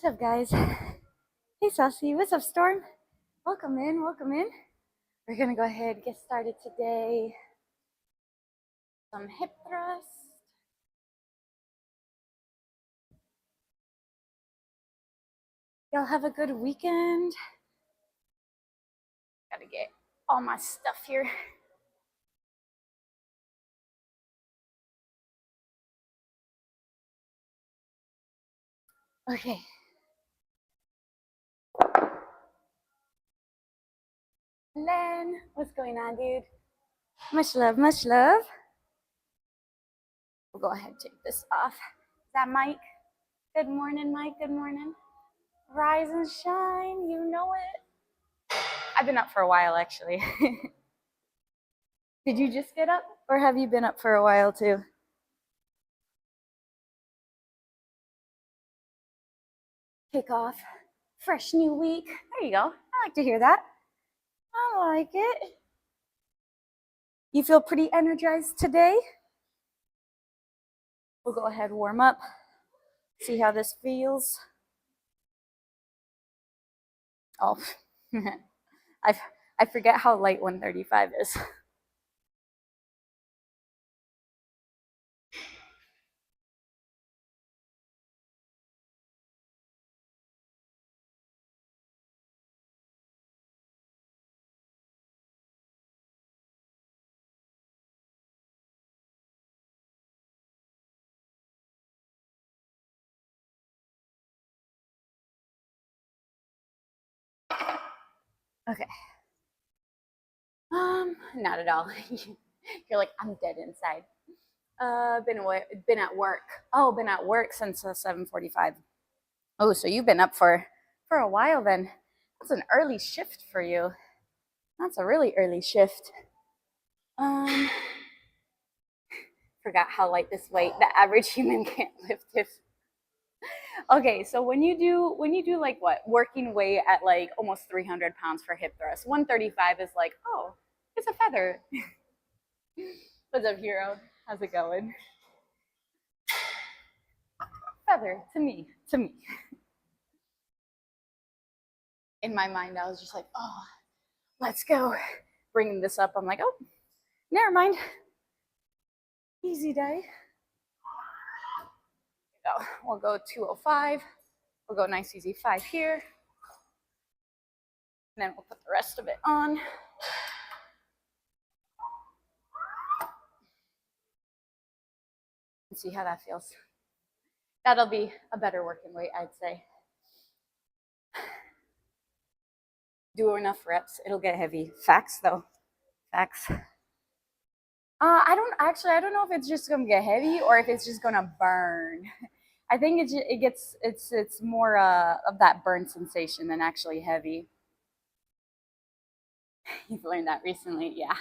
What's up, guys? Hey, Saucy. What's up, Storm? Welcome in. Welcome in. We're gonna go ahead and get started today. Some hip thrust. Y'all have a good weekend. Gotta get all my stuff here. Okay. Len, what's going on, dude? Much love, much love. We'll go ahead and take this off. Is that Mike? Good morning, Mike. Good morning. Rise and shine. You know it. I've been up for a while, actually. Did you just get up, or have you been up for a while too? Kick off, fresh new week. There you go. I like to hear that. I like it. You feel pretty energized today? We'll go ahead and warm up. See how this feels. Oh, I forget how light 135 is. Okay. Not at all. You're like, I'm dead inside. Been at work. Oh, been at work since 7:45. Oh, so you've been up for a while then. That's an early shift for you. That's a really early shift. Forgot how light this weight. The average human can't lift it. Okay, so when you do like what working weight at like almost 300 pounds for hip thrust, 135 is like, oh, it's a feather. What's up, hero? How's it going? Feather to me, to me. In my mind, I was just like, oh, let's go. Bringing this up, I'm like, oh, never mind. Easy day. Go. We'll go 205. We'll go nice, easy 5 here. And then we'll put the rest of it on. And see how that feels. That'll be a better working weight, I'd say. Do enough reps, it'll get heavy. Facts, though. Facts. I don't know if it's just gonna get heavy or if it's just gonna burn. I think it's more of that burn sensation than actually heavy. You've learned that recently, yeah.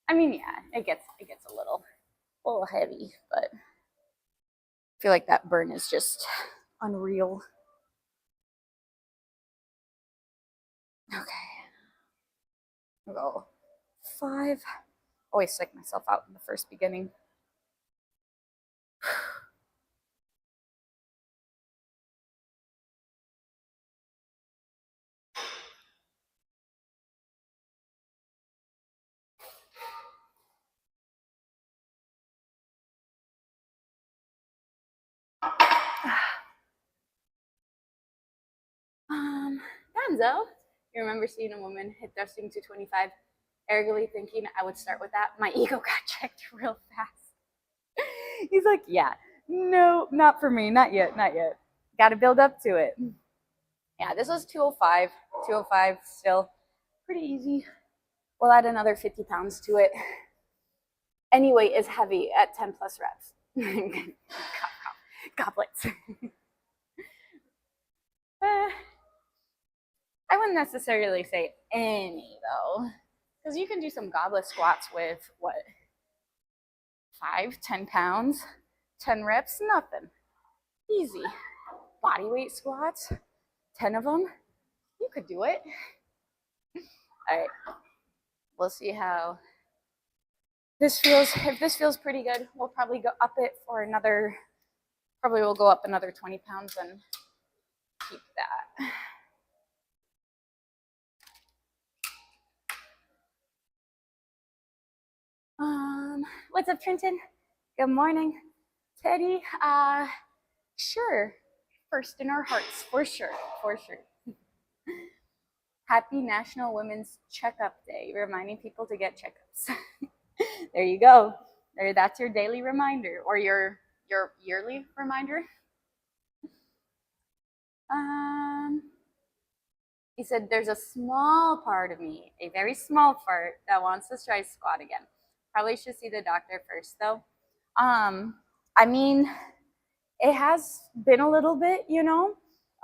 I mean, yeah, it gets a little heavy, but I feel like that burn is just unreal. Okay, we'll go 5. Always psych myself out in the first beginning. Gonzo, you remember seeing a woman hit thrusting 225, arrogantly thinking I would start with that? My ego got checked real fast. He's like, yeah, no, not for me, not yet, not yet. Got to build up to it. Yeah, this was 205. 205 still pretty easy. We'll add another 50 pounds to it. Anyway, is heavy at 10 plus reps. Goblets. I wouldn't necessarily say any though, because you can do some goblet squats with what, 5, 10 pounds, 10 reps, nothing. Easy. Body weight squats, 10 of them, you could do it. All right, we'll see how this feels. If this feels pretty good, we'll probably go up it for another Probably will go up another 20 pounds and keep that. What's up, Trenton? Good morning. Teddy, sure. First in our hearts, for sure, for sure. Happy National Women's Checkup Day, reminding people to get checkups. There you go. There, that's your daily reminder, or your yearly reminder. He said, there's a small part of me, a very small part, that wants to try squat again. Probably should see the doctor first, though. I mean, it has been a little bit, you know.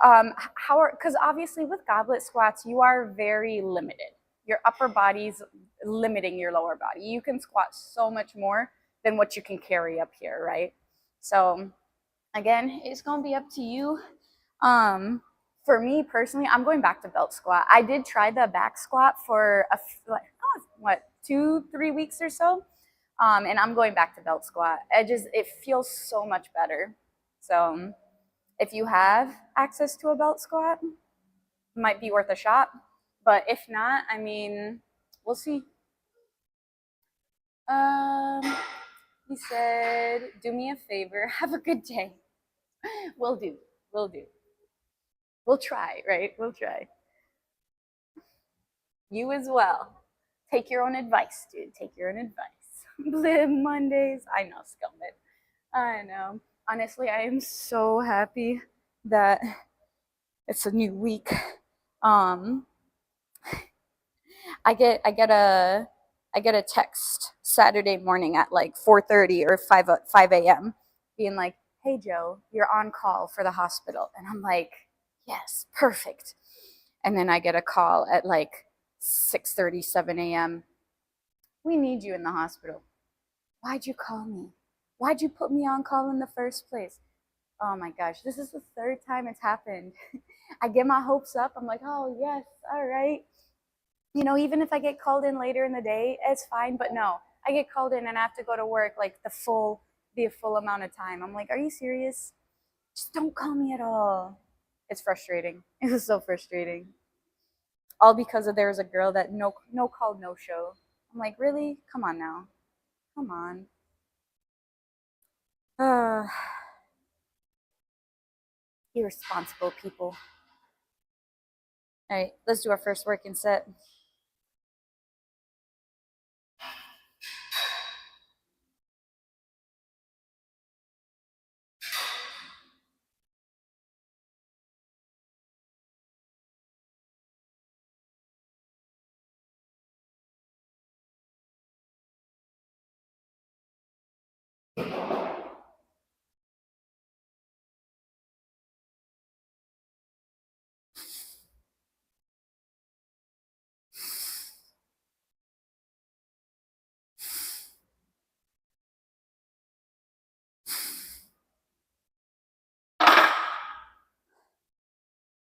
Because obviously with goblet squats, you are very limited. Your upper body's limiting your lower body. You can squat so much more than what you can carry up here, right? So again, it's gonna be up to you. For me personally, I'm going back to belt squat. I did try the back squat for what 2-3 weeks or so, and I'm going back to belt squat. It feels so much better. So if you have access to a belt squat, it might be worth a shot. But if not, I mean, we'll see. He said, do me a favor, have a good day. We'll do. We'll try, right? We'll try. You as well. Take your own advice, dude. Take your own advice. Mondays. I know, Scumbit. I know. Honestly, I am so happy that it's a new week. I get a text Saturday morning at like 4:30 or 5 a.m. being like, "Hey Joe, you're on call for the hospital," and I'm like, "Yes, perfect." And then I get a call at like 6:30, 7 a.m. "We need you in the hospital." Why'd you call me? Why'd you put me on call in the first place? Oh my gosh, this is the third time it's happened. I get my hopes up. I'm like, oh yes, all right. You know, even if I get called in later in the day, it's fine. But no, I get called in and I have to go to work like the full amount of time. I'm like, are you serious? Just don't call me at all. It's frustrating. It was so frustrating. All because there was a girl that no call, no show. I'm like, really? Come on now. Come on. Irresponsible people. All right, let's do our first working set.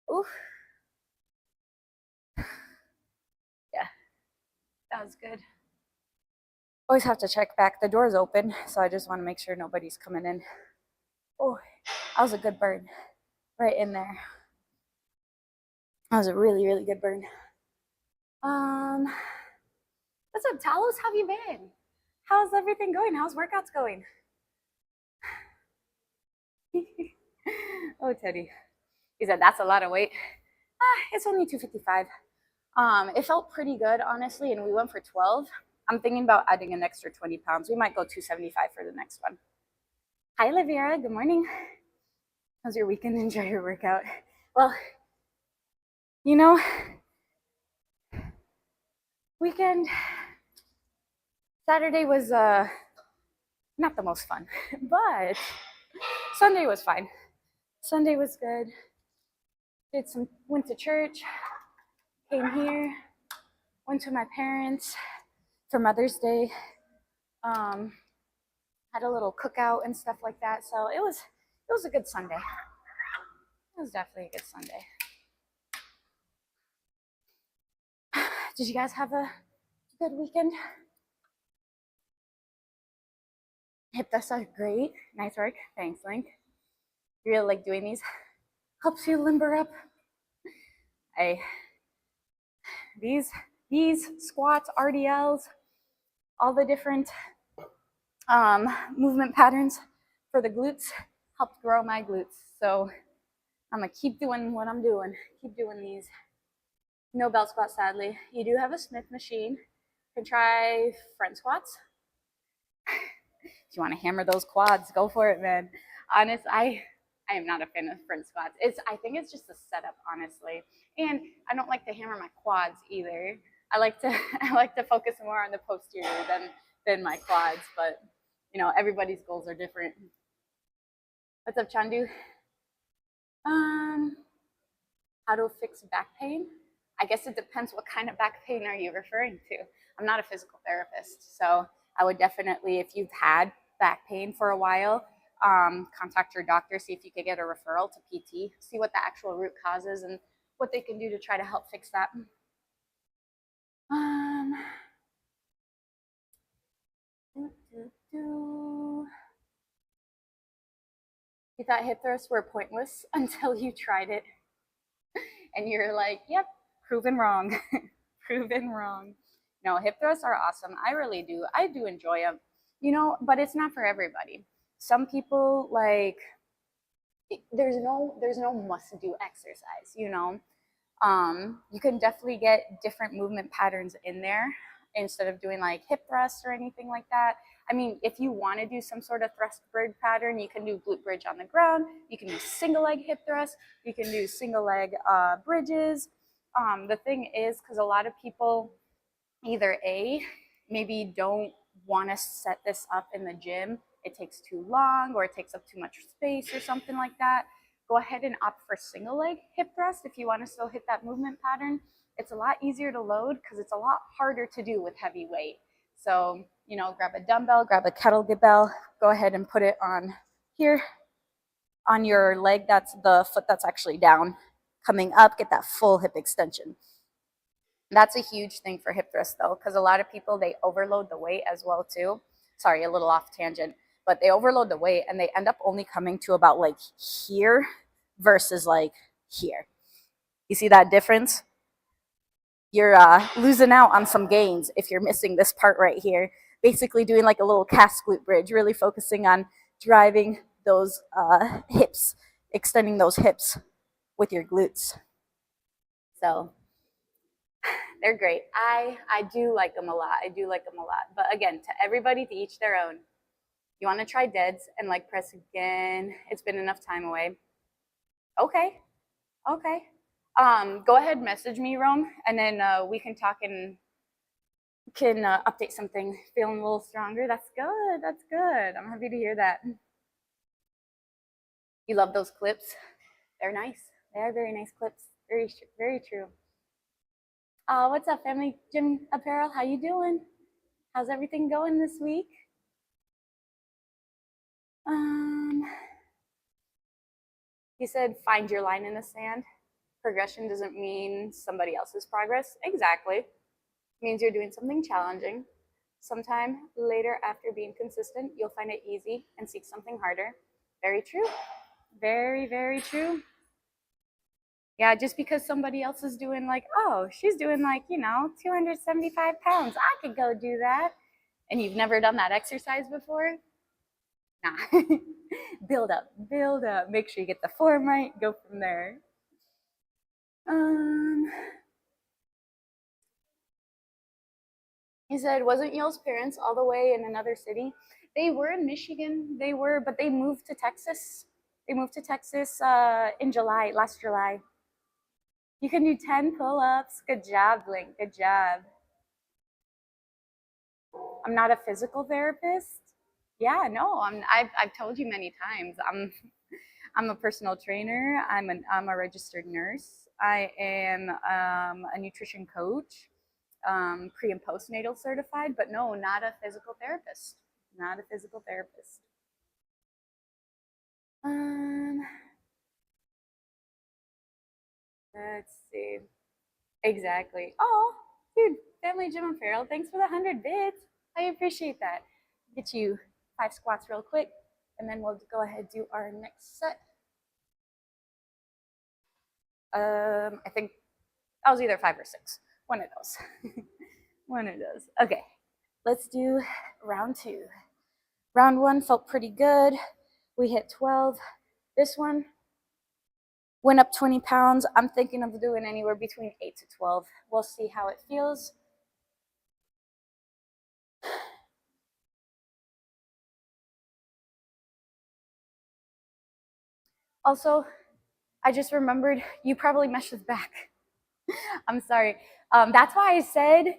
Ooh. Yeah, that was good. Always have to check back. The door's open, so I just want to make sure nobody's coming in. Oh, that was a good burn. Right in there. That was a really, really good burn. What's up, Talos? How have you been? How's everything going? How's workouts going? Oh, Teddy. He said, that's a lot of weight. It's only 255. It felt pretty good, honestly, and we went for 12. I'm thinking about adding an extra 20 pounds. We might go 275 for the next one. Hi, Livera. Good morning. How's your weekend? Enjoy your workout. Well, you know, weekend, Saturday was not the most fun, but Sunday was fine. Sunday was good. Went to church, came here, went to my parents for Mother's Day. Had a little cookout and stuff like that. So it was a good Sunday. It was definitely a good Sunday. Did you guys have a good weekend? Hip thrusts are great. Nice work. Thanks, Link. You really like doing these? Helps you limber up. These squats, RDLs, all the different movement patterns for the glutes helped grow my glutes. So I'm gonna keep doing what I'm doing. Keep doing these. No belt squat, sadly. You do have a Smith machine. You can try front squats. If you want to hammer those quads, go for it, man. I am not a fan of front squats. I think it's just a setup, honestly. And I don't like to hammer my quads either. I like to focus more on the posterior than my quads, but you know, everybody's goals are different. What's up, Chandu? How to fix back pain? I guess it depends what kind of back pain are you referring to. I'm not a physical therapist, so I would definitely, if you've had back pain for a while, contact your doctor, see if you could get a referral to PT, see what the actual root cause is and what they can do to try to help fix that. You thought hip thrusts were pointless until you tried it. And you're like, yep, proven wrong. Proven wrong. No, hip thrusts are awesome. I really do. I do enjoy them, you know, but it's not for everybody. Some people like, there's no must do exercise, you know. You can definitely get different movement patterns in there instead of doing like hip thrusts or anything like that. I mean, if you want to do some sort of thrust bridge pattern, you can do glute bridge on the ground. You can do single leg hip thrust. You can do single leg bridges. The thing is, because a lot of people either maybe don't want to set this up in the gym. It takes too long or it takes up too much space or something like that. Go ahead and opt for single leg hip thrust if you want to still hit that movement pattern. It's a lot easier to load because it's a lot harder to do with heavy weight. So, you know, grab a dumbbell, grab a kettlebell, go ahead and put it on here on your leg, that's the foot that's actually down, coming up, get that full hip extension. That's a huge thing for hip thrust though, because a lot of people, they overload the weight as well too. Sorry, a little off tangent, but they overload the weight and they end up only coming to about like here versus like here. You see that difference? You're losing out on some gains if you're missing this part right here. Basically doing like a little calf glute bridge, really focusing on driving those hips, extending those hips with your glutes. So they're great. I do like them a lot. I do like them a lot. But again, to everybody, to each their own. You want to try deads and leg press again? It's been enough time away. Okay. Okay. Go ahead, message me, Rome, and then we can talk and can update something. Feeling a little stronger. That's good. That's good. I'm happy to hear that. You love those clips? They're nice. They are very nice clips. Very, very true. What's up, Family Gym Apparel? How you doing? How's everything going this week? He said, find your line in the sand. Progression doesn't mean somebody else's progress. Exactly. It means you're doing something challenging. Sometime later, after being consistent, you'll find it easy and seek something harder. Very true. Very, very true. Yeah, just because somebody else is doing like, oh, she's doing like, you know, 275 pounds. I could go do that. And you've never done that exercise before? Nah. Build up, build up. Make sure you get the form right. Go from there. He said, wasn't Yoel's parents all the way in another city? They were in Michigan. They were, but they moved to Texas. They moved to Texas in July, last July. You can do 10 pull-ups. Good job, Blink. Good job. I'm not a physical therapist. Yeah, no, I've told you many times. I'm a personal trainer. I'm a registered nurse. I am a nutrition coach, pre and postnatal certified, but no, not a physical therapist. Not a physical therapist. Let's see. Exactly. Oh, dude, Family Gym Apparel. Thanks for the 100 bits. I appreciate that. Get you 5 squats real quick, and then we'll go ahead and do our next set. I think that was either 5 or 6. One of those. One of those. Okay, let's do round 2. Round 1 felt pretty good. We hit 12. This one went up 20 pounds. I'm thinking of doing anywhere between 8 to 12. We'll see how it feels. Also, I just remembered you probably meshed with back. I'm sorry. That's why I said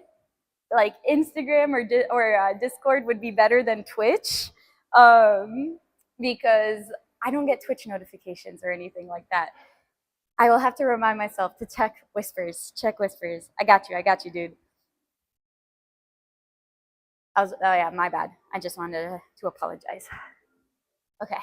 like Instagram or Discord would be better than Twitch, because I don't get Twitch notifications or anything like that. I will have to remind myself to check whispers. Check whispers. I got you, dude. Oh yeah, my bad. I just wanted to apologize. Okay.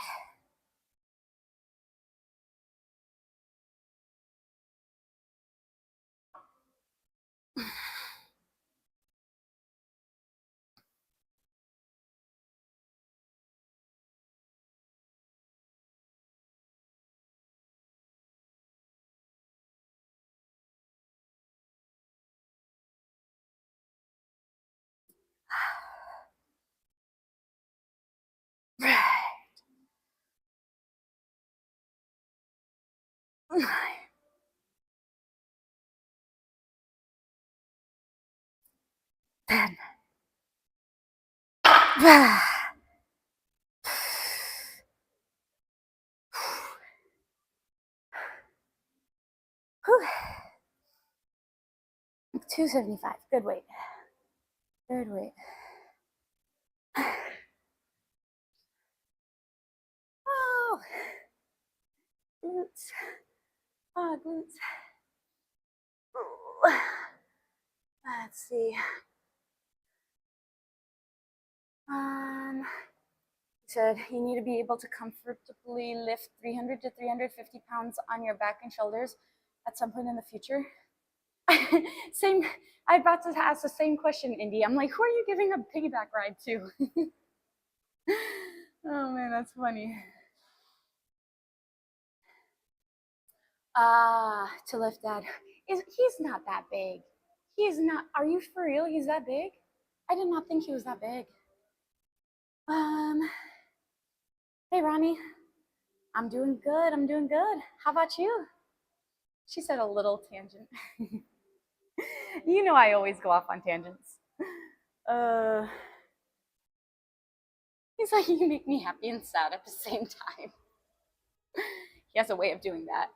Then. Whew. 275. Good weight. Good weight. Oh, glutes. Oh, glutes. Ooh. Let's see. Said you need to be able to comfortably lift 300 to 350 pounds on your back and shoulders at some point in the future. Same. I'm about to ask the same question, Indy. I'm like, who are you giving a piggyback ride to? Oh man, that's funny. To lift that. He's not that big. He's not. Are you for real? He's that big? I did not think he was that big. Hey Ronnie, I'm doing good. I'm doing good. How about you? She said a little tangent. You know I always go off on tangents. He's like, you make me happy and sad at the same time. He has a way of doing that.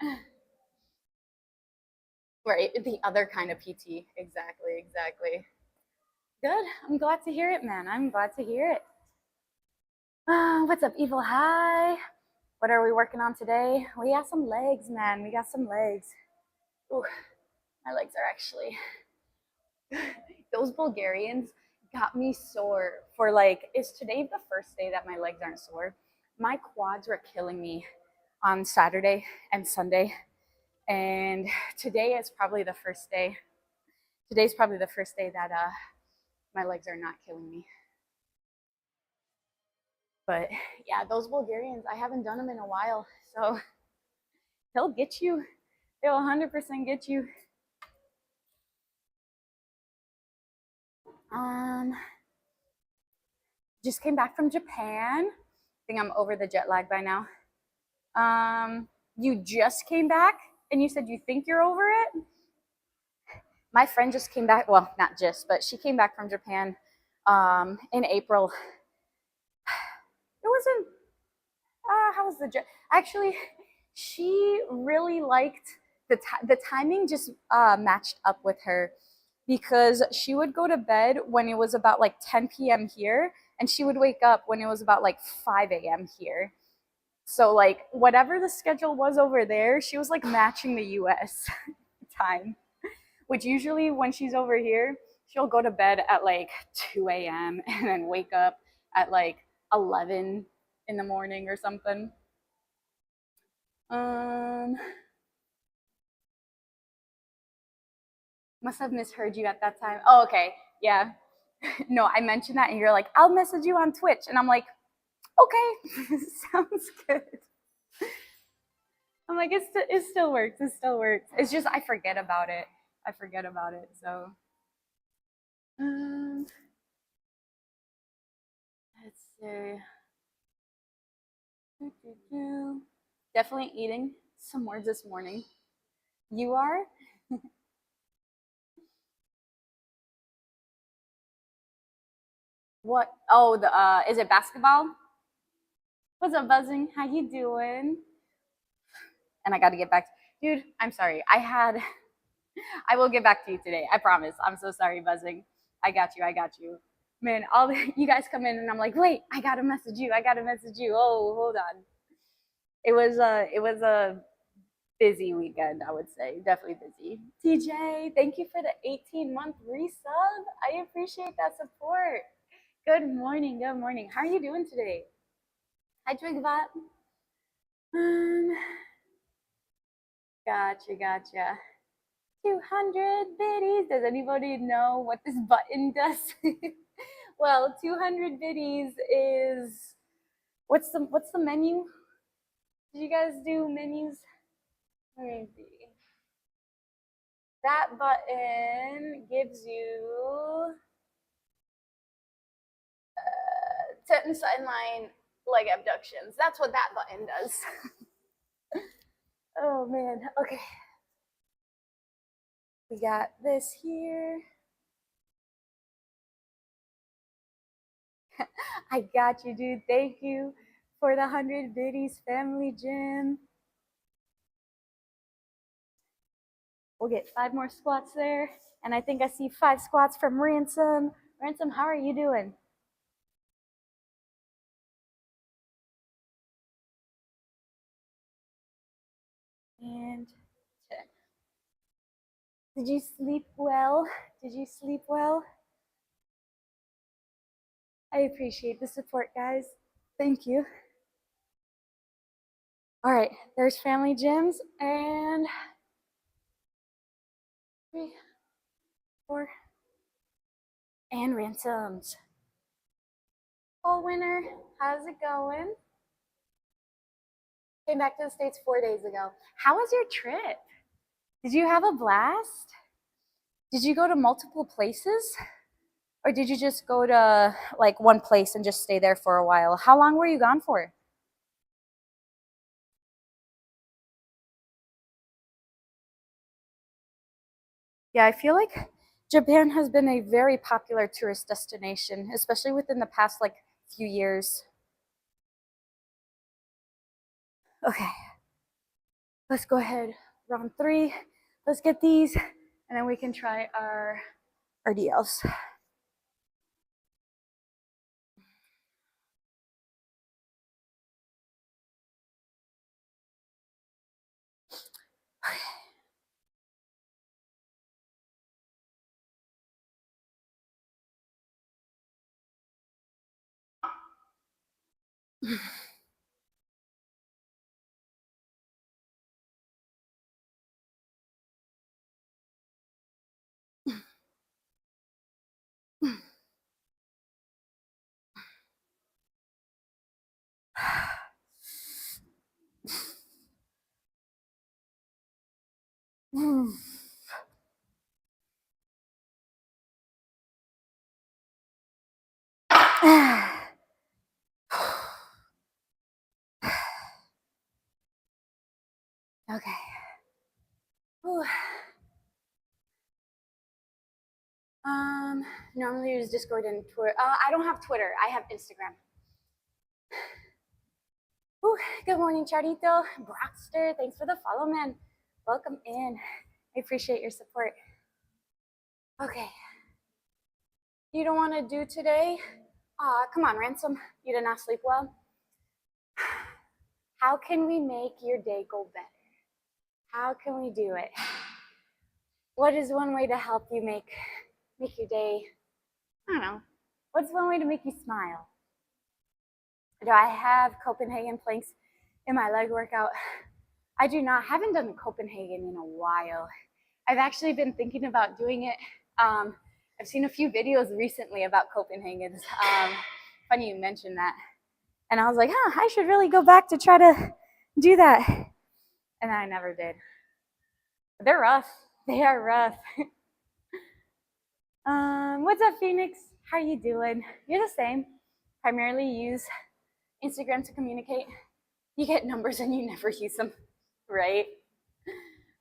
Right, the other kind of PT. Exactly. Good. I'm glad to hear it, man. I'm glad to hear it. What's up, Evil High? What are we working on today? We got some legs, man. We got some legs. Ooh, my legs are actually... Those Bulgarians got me sore for like, is today the first day that my legs aren't sore? My quads were killing me on Saturday and Sunday. And today is probably the first day. Today's probably the first day that my legs are not killing me. But yeah, those Bulgarians, I haven't done them in a while. So they'll get you. They'll 100% get you. Just came back from Japan. I think I'm over the jet lag by now. You just came back and you said you think you're over it? My friend just came back. Well, not just, but she came back from Japan in April. It wasn't, how was the jet? Actually, she really liked the timing just matched up with her, because she would go to bed when it was about like 10 p.m. here, and she would wake up when it was about like 5 a.m. here. So like whatever the schedule was over there, she was like matching the US time, which usually when she's over here, she'll go to bed at like 2 a.m. and then wake up at like 11 in the morning or something. Must have misheard you at that time. Oh, okay. Yeah. No, I mentioned that and you're like, I'll message you on Twitch. And I'm like, okay, sounds good. I'm like, it still works. It still works. It's just I forget about it. I forget about it. So, let's see. Definitely eating some words this morning. You are? What? Oh, the is it basketball? What's up, Buzzing? How you doing? And I got to get back. Dude, I'm sorry. I will get back to you today. I promise. I'm so sorry, Buzzing. I got you. I got you. Man, all the, you guys come in and I'm like, wait, I gotta message you. I gotta message you. Oh, hold on. It was a busy weekend, I would say. Definitely busy. TJ, thank you for the 18-month resub. I appreciate that support. Good morning. Good morning. How are you doing today? Hi, Twigvat. Gotcha. 200 biddies. Does anybody know what this button does? Well, 200 biddies is what's the menu? Did you guys do menus? Let me see. That button gives you 10 sideline leg abductions. That's what that button does. Oh man. Okay. We got this here. I got you, dude. Thank you for the 100 biddies, family gym. We'll get 5 more squats there. And I think I see 5 squats from Ransom. Ransom, how are you doing? And 10. Did you sleep well? Did you sleep well? I appreciate the support, guys. Thank you. All right, there's family gyms and 3, 4, and Ransoms. Oh, winner, how's it going? Came back to the States 4 days ago. How was your trip? Did you have a blast? Did you go to multiple places? Or did you just go to like one place and just stay there for a while? How long were you gone for? Yeah, I feel like Japan has been a very popular tourist destination, especially within the past like few years. Okay, let's go ahead. Round 3. Let's get these, and then we can try our RDLs. Okay. Ooh. Normally use Discord and Twitter. I don't have Twitter. I have Instagram. Ooh, good morning, Charito. Brockster, thanks for the follow, man. Welcome in. I appreciate your support. Okay. You don't want to do today? Come on, Ransom. You did not sleep well? How can we make your day go better? How can we do it? What is one way to help you make your day, I don't know, what's one way to make you smile? Do I have Copenhagen planks in my leg workout? I do not. Haven't done Copenhagen in a while. I've actually been thinking about doing it. I've seen a few videos recently about Copenhagen's. Funny you mentioned that. And I was like, I should really go back to try to do that. and I never did. They're rough. They are rough. What's up, Phoenix? How are you doing? You're the same. Primarily use Instagram to communicate. You get numbers and you never use them, right?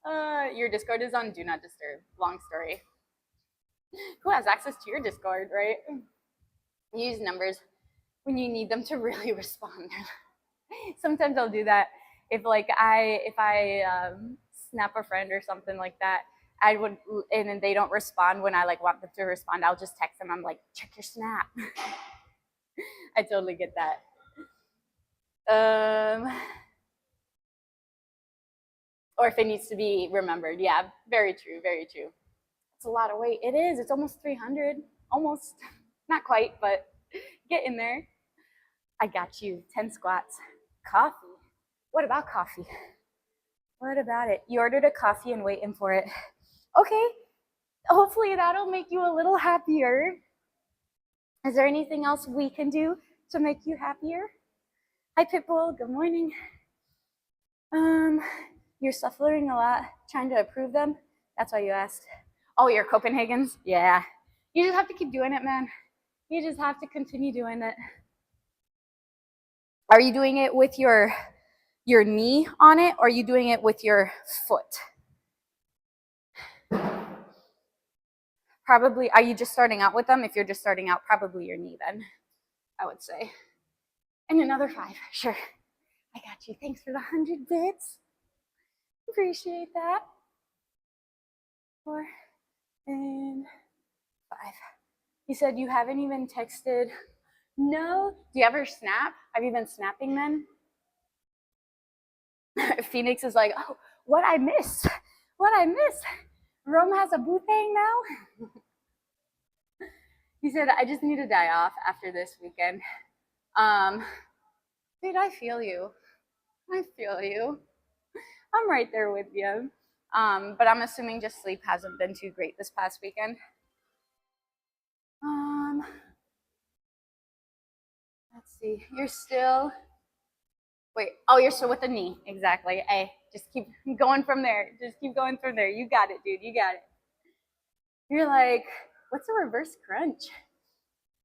Your Discord is on Do Not Disturb. Long story. Who has access to your Discord, right? You use numbers when you need them to really respond. Sometimes I'll do that if I snap a friend or something like that. I would, and then they don't respond when I like want them to respond. I'll just text them. I'm like, check your snap. I totally get that. Or if it needs to be remembered. Yeah, very true, very true. It's a lot of weight. It is. It's almost 300. Almost. Not quite, but get in there. I got you. 10 squats. Coffee. What about coffee? What about it? You ordered a coffee and waiting for it. Okay. Hopefully that'll make you a little happier. Is there anything else we can do to make you happier? Hi, Pitbull. Good morning. You're suffering a lot trying to approve them. That's why you asked. Oh, you're Copenhagen's? Yeah. You just have to keep doing it, man. You just have to continue doing it. Are you doing it with your knee on it, or are you doing it with your foot? Probably, are you just starting out with them? If you're just starting out, probably your knee then, I would say. And another 5, sure. I got you. Thanks for the 100 bits. Appreciate that. 4 and 5. You said you haven't even texted. No. Do you ever snap? Have you been snapping then? Phoenix is like, oh, what I missed? What I missed? Rome has a boothang now? He said, I just need to die off after this weekend. Dude, I feel you. I feel you. I'm right there with you. But I'm assuming just sleep hasn't been too great this past weekend. Let's see. You're still. Wait. Oh, you're still with the knee. Exactly. Hey, just keep going from there. Just keep going from there. You got it, dude. You got it. You're like, what's a reverse crunch?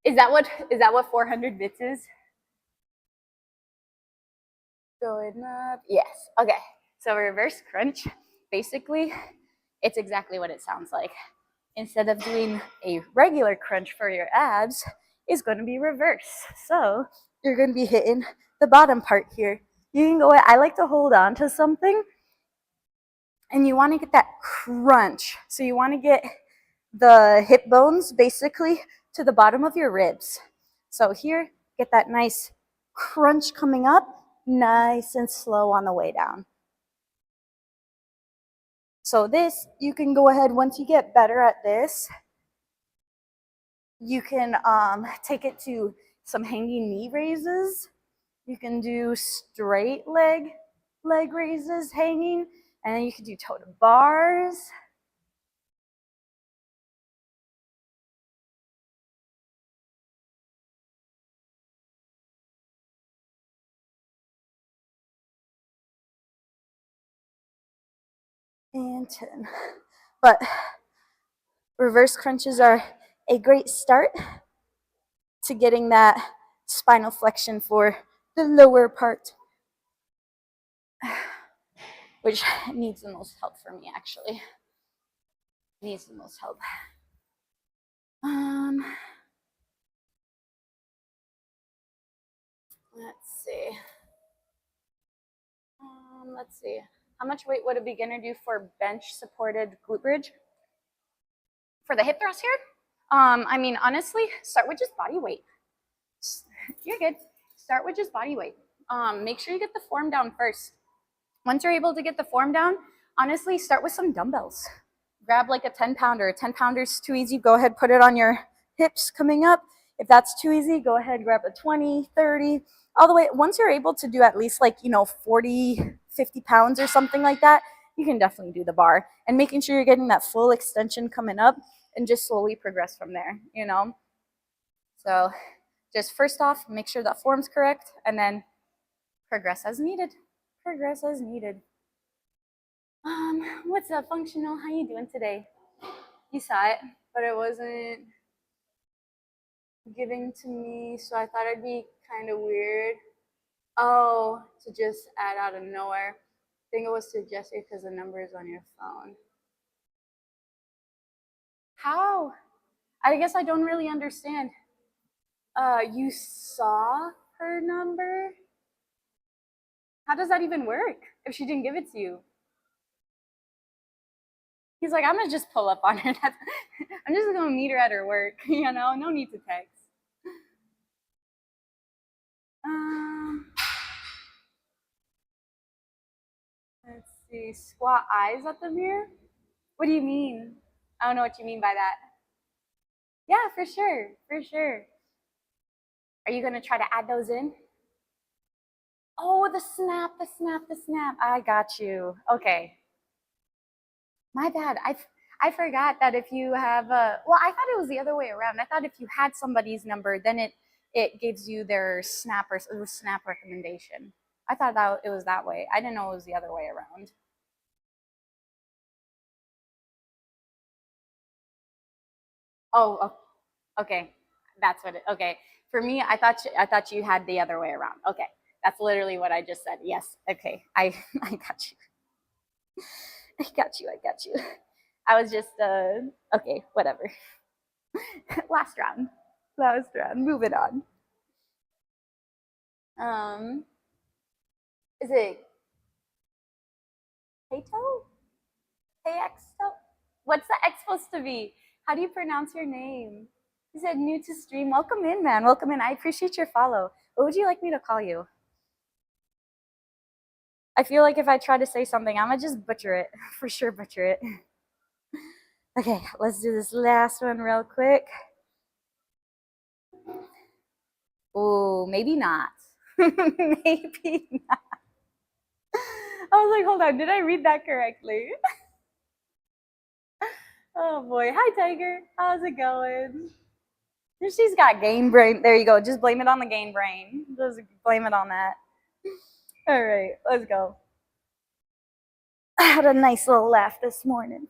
Is that what 400 bits is? Going up. Yes. Okay. So reverse crunch, basically, it's exactly what it sounds like. Instead of doing a regular crunch for your abs, it's going to be reverse. So you're going to be hitting the bottom part here. You can go, I like to hold on to something, and you want to get that crunch. So you want to get the hip bones basically to the bottom of your ribs. So here, get that nice crunch coming up, nice and slow on the way down. So this, you can go ahead, once you get better at this, you can take it to some hanging knee raises. You can do straight leg raises hanging, and then you can do toe to bars. And 10. But reverse crunches are a great start to getting that spinal flexion for the lower part, which needs the most help for me, actually. Needs the most help. Let's see. Let's see. How much weight would a beginner do for bench supported glute bridge? For the hip thrust here? I mean, honestly, start with just body weight. You're good. Start with just body weight. Make sure you get the form down first. Once you're able to get the form down, honestly, start with some dumbbells. Grab like a 10 pounder. 10 pounders too easy. Go ahead, put it on your hips coming up. If that's too easy, go ahead, grab a 20, 30, all the way. Once you're able to do at least 40, 50 pounds or something like that, you can definitely do the bar. And making sure you're getting that full extension coming up and just slowly progress from there, So just first off, make sure that form's correct and then progress as needed. Progress as needed. What's up, functional? How you doing today? You saw it, but it wasn't giving to me, so I thought it'd be kind of weird. Oh, to just add out of nowhere. I think it was suggested because the number is on your phone. How? I guess I don't really understand. You saw her number? How does that even work if she didn't give it to you? He's like, I'm gonna just pull up on her. I'm just gonna meet her at her work. No need to text. Um, let's see. Squat eyes at the mirror. What do you mean? I don't know what you mean by that. Yeah, for sure, for sure. Are you gonna try to add those in? Oh, the snap, the snap, the snap. I got you. Okay. My bad. I forgot that if you have well, I thought it was the other way around. I thought if you had somebody's number, then it gives you their snap recommendation. I thought that it was that way. I didn't know it was the other way around. Oh, okay. That's what it. Okay. For me, I thought you had the other way around. Okay. That's literally what I just said. Yes. Okay. I got you. I got you. I got you. I was just okay, whatever. Last round. Last round. Moving on. Um, is it Kato? KXO? What's the X supposed to be? How do you pronounce your name? You said new to stream. Welcome in, man. Welcome in. I appreciate your follow. What would you like me to call you? I feel like if I try to say something, I'm gonna just butcher it. For sure, butcher it. Okay, let's do this last one real quick. Oh, maybe not. Maybe not. I was like, hold on, did I read that correctly? Oh boy. Hi, Tiger. How's it going? She's got game brain. There you go. Just blame it on the game brain. Just blame it on that. All right, let's go. I had a nice little laugh this morning.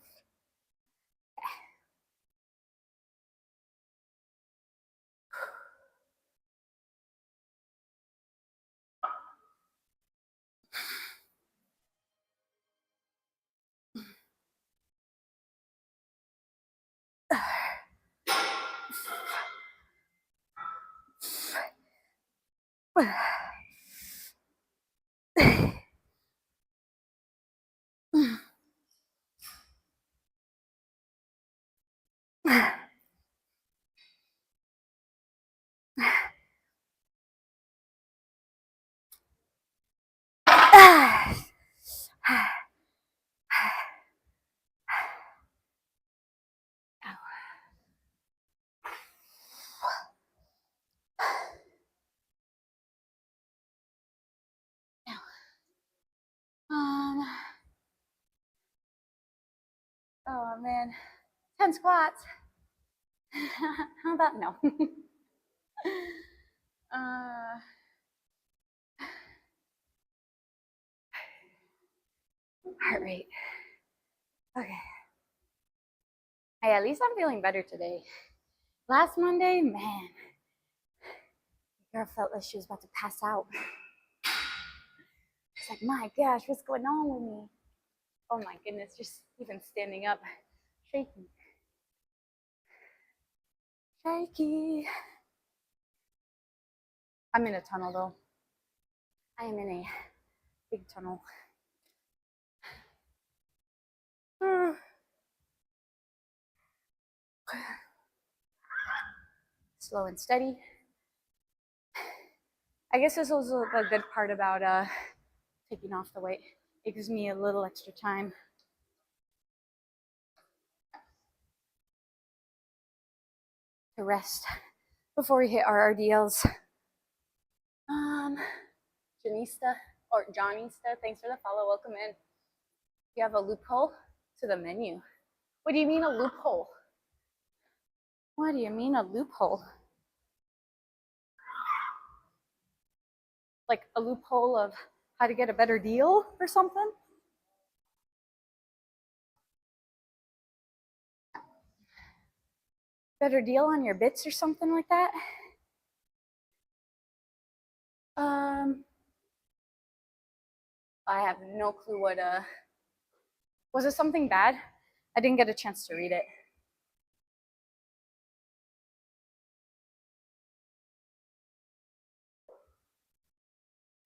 um, oh man, 10 squats. How about no? uh, heart rate. Okay. Hey, at least I'm feeling better today. Last Monday, man, the girl felt like she was about to pass out. It's like, my gosh, what's going on with me? Oh my goodness, just even standing up, shaky. Shaky. I'm in a tunnel though. I am in a big tunnel. Slow and steady. I guess this was a good part about taking off the weight. It gives me a little extra time to rest before we hit our RDLs. Janista or Johnnysta, thanks for the follow. Welcome in. You have a loophole to the menu. What do you mean a loophole? What do you mean a loophole? Like a loophole of how to get a better deal or something? better deal on your bits or something like that? I have no clue what, was it something bad? I didn't get a chance to read it.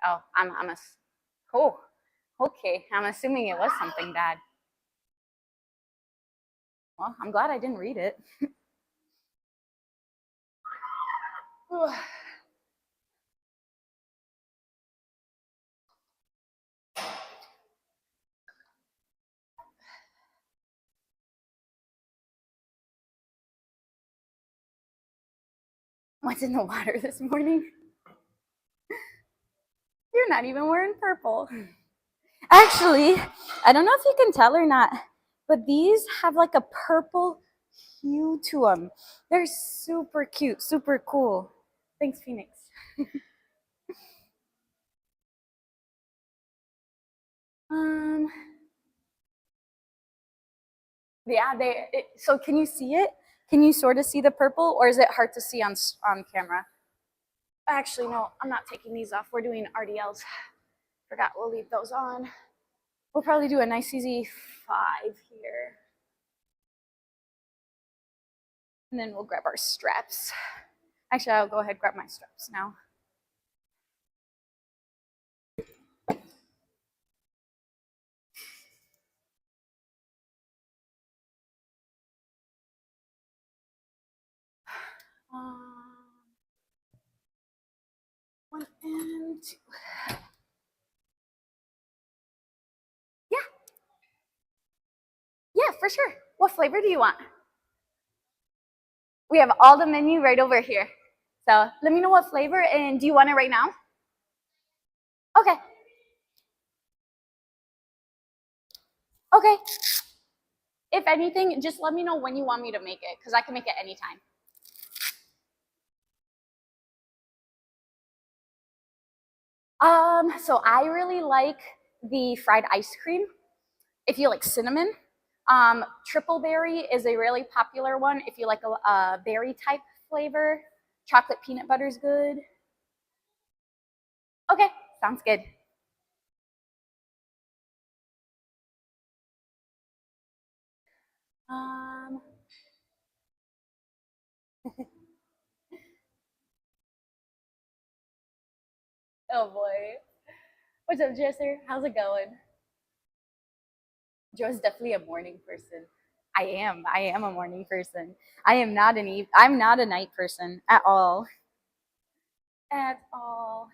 Oh, oh, okay. I'm assuming it was something bad. Well, I'm glad I didn't read it. What's in the water this morning? You're not even wearing purple. Actually, I don't know if you can tell or not, but these have like a purple hue to them. They're super cute, super cool. Thanks, Phoenix. Yeah, so can you see it? Can you sort of see the purple, or is it hard to see on camera? Actually, no, I'm not taking these off. We're doing RDLs. Forgot we'll leave those on. We'll probably do a nice easy 5 here. And then we'll grab our straps. Actually, I'll go ahead and grab my straps now. One and two. Yeah. Yeah, for sure. What flavor do you want? We have all the menu right over here. So let me know what flavor, and do you want it right now? Okay. Okay. If anything, just let me know when you want me to make it, because I can make it anytime. So I really like the fried ice cream. If you like cinnamon, triple berry is a really popular one. If you like a berry type flavor, chocolate peanut butter is good. Okay, sounds good. Oh boy. What's up, Jesser? How's it going? Joe's definitely a morning person. I am. I am a morning person. I am not I'm not a night person at all. At all.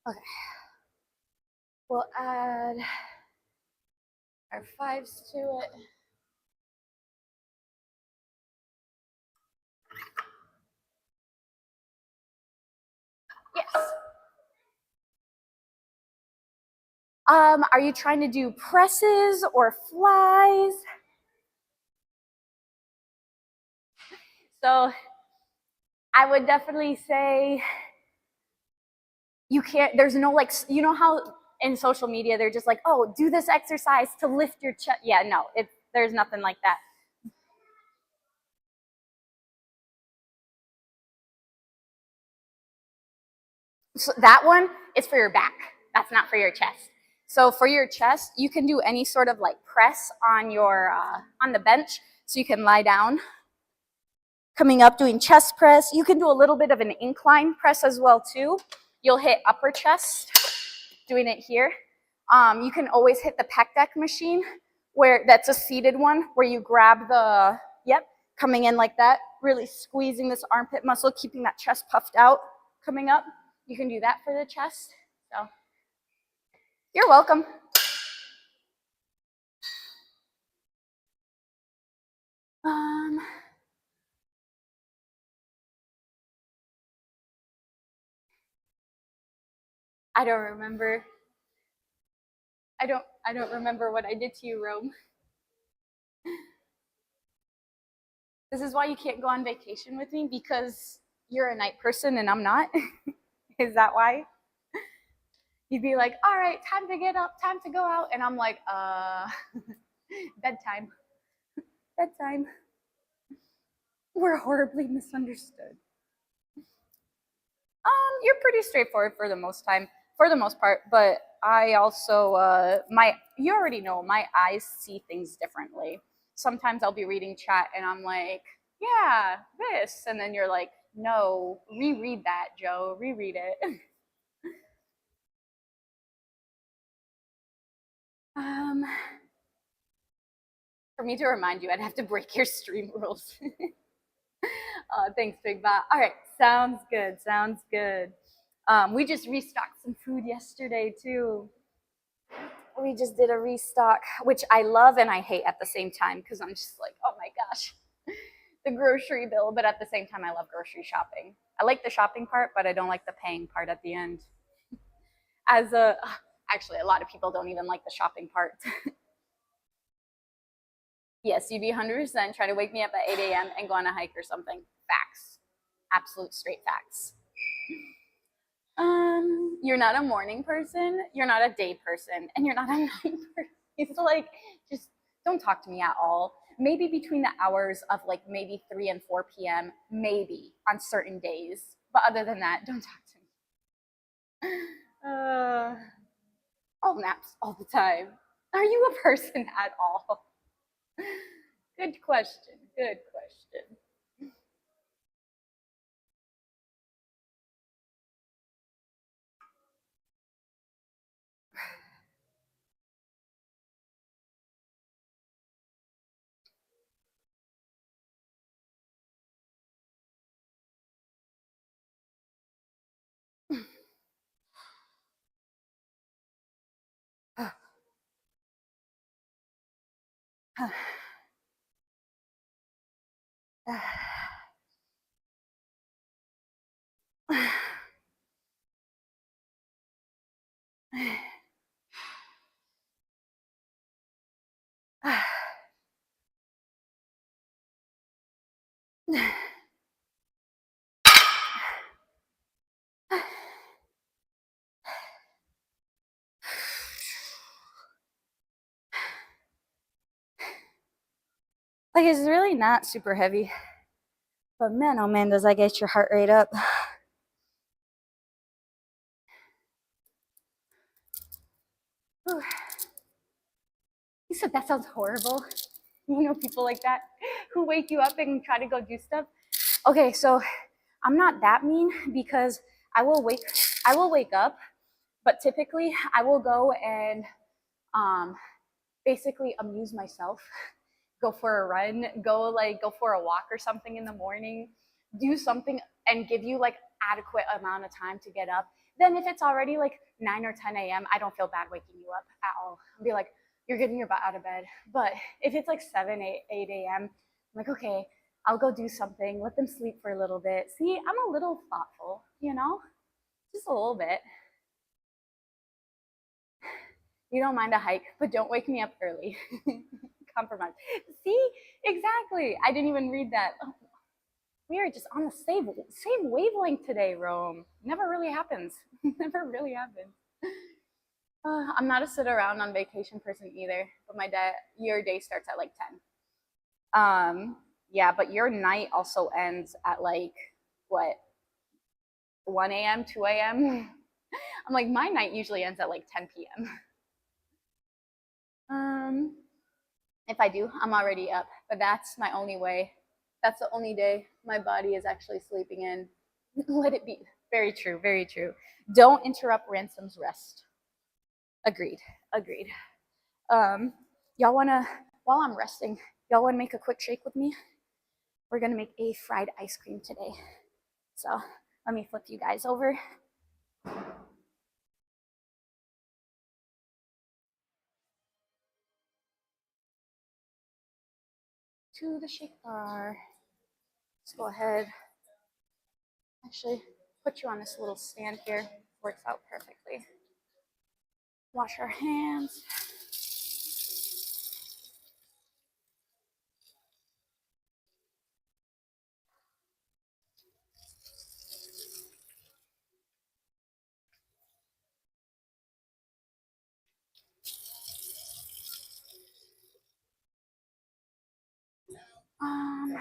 Okay. We'll add our 5s to it. Yes. Are you trying to do presses or flies? So I would definitely say you can't, there's no like, you know how in social media they're just like, oh, do this exercise to lift your chest. Yeah, no, there's nothing like that. So that one is for your back. That's not for your chest. So for your chest, you can do any sort of like press on your on the bench. So you can lie down, coming up, doing chest press. You can do a little bit of an incline press as well too. You'll hit upper chest, doing it here. You can always hit the pec deck machine, where that's a seated one, where you grab the, yep, coming in like that, really squeezing this armpit muscle, keeping that chest puffed out, coming up. You can do that for the chest. So you're welcome. I don't remember. I don't remember what I did to you, Rome. This is why you can't go on vacation with me, because you're a night person and I'm not. Is that why? You'd be like, all right, time to get up, time to go out. And I'm like, bedtime, bedtime. We're horribly misunderstood. You're pretty straightforward for the most part, but I also, you already know, my eyes see things differently. Sometimes I'll be reading chat and I'm like, yeah, this. And then you're like, no, reread that, Joe, reread it. um, for me to remind you, I'd have to break your stream rules. Thanks, Big Bot. All right, sounds good. Sounds good. We just restocked some food yesterday too. We just did a restock, which I love and I hate at the same time, because I'm just like, oh my gosh, the grocery bill. But at the same time, I love grocery shopping. I like the shopping part, but I don't like the paying part at the end. Actually, a lot of people don't even like the shopping part. Yes, you'd be 100% try to wake me up at 8 a.m. and go on a hike or something. Facts. Absolute straight facts. You're not a morning person, you're not a day person, and you're not a night person. It's like, just don't talk to me at all. Maybe between the hours of like maybe 3 and 4 p.m., maybe on certain days. But other than that, don't talk to me. All naps all the time. Are you a person at all? Good question. Good question. Like, it's really not super heavy. But man, oh man, does that get your heart rate up. You said that sounds horrible. You know, people like that who wake you up and try to go do stuff. Okay, so I'm not that mean, because I will wake up, but typically I will go and basically amuse myself. Go for a run, go for a walk or something in the morning, do something and give you like adequate amount of time to get up. Then if it's already like 9 or 10 a.m., I don't feel bad waking you up at all. I'll be like, you're getting your butt out of bed. But if it's like 7, 8 a.m., I'm like, okay, I'll go do something, let them sleep for a little bit. See, I'm a little thoughtful, you know, just a little bit. You don't mind a hike, but don't wake me up early. Compromise. See, exactly. I didn't even read that. Oh, we are just on the same wavelength today, Rome. Never really happens. Never really happens. I'm not a sit around on vacation person either, but your day starts at like 10. Yeah, but your night also ends at like what, 1 a.m., 2 a.m. I'm like, my night usually ends at like 10 p.m. If I do, I'm already up, but that's my only way. That's the only day my body is actually sleeping in. Let it be. Very true, very true. Don't interrupt Ransom's rest. Agreed, agreed. Y'all wanna, while I'm resting, y'all wanna make a quick shake with me? We're gonna make a fried ice cream today. So let me flip you guys over. To the shake bar. Let's go ahead. Actually, put you on this little stand here Works out perfectly. Wash our hands. Um,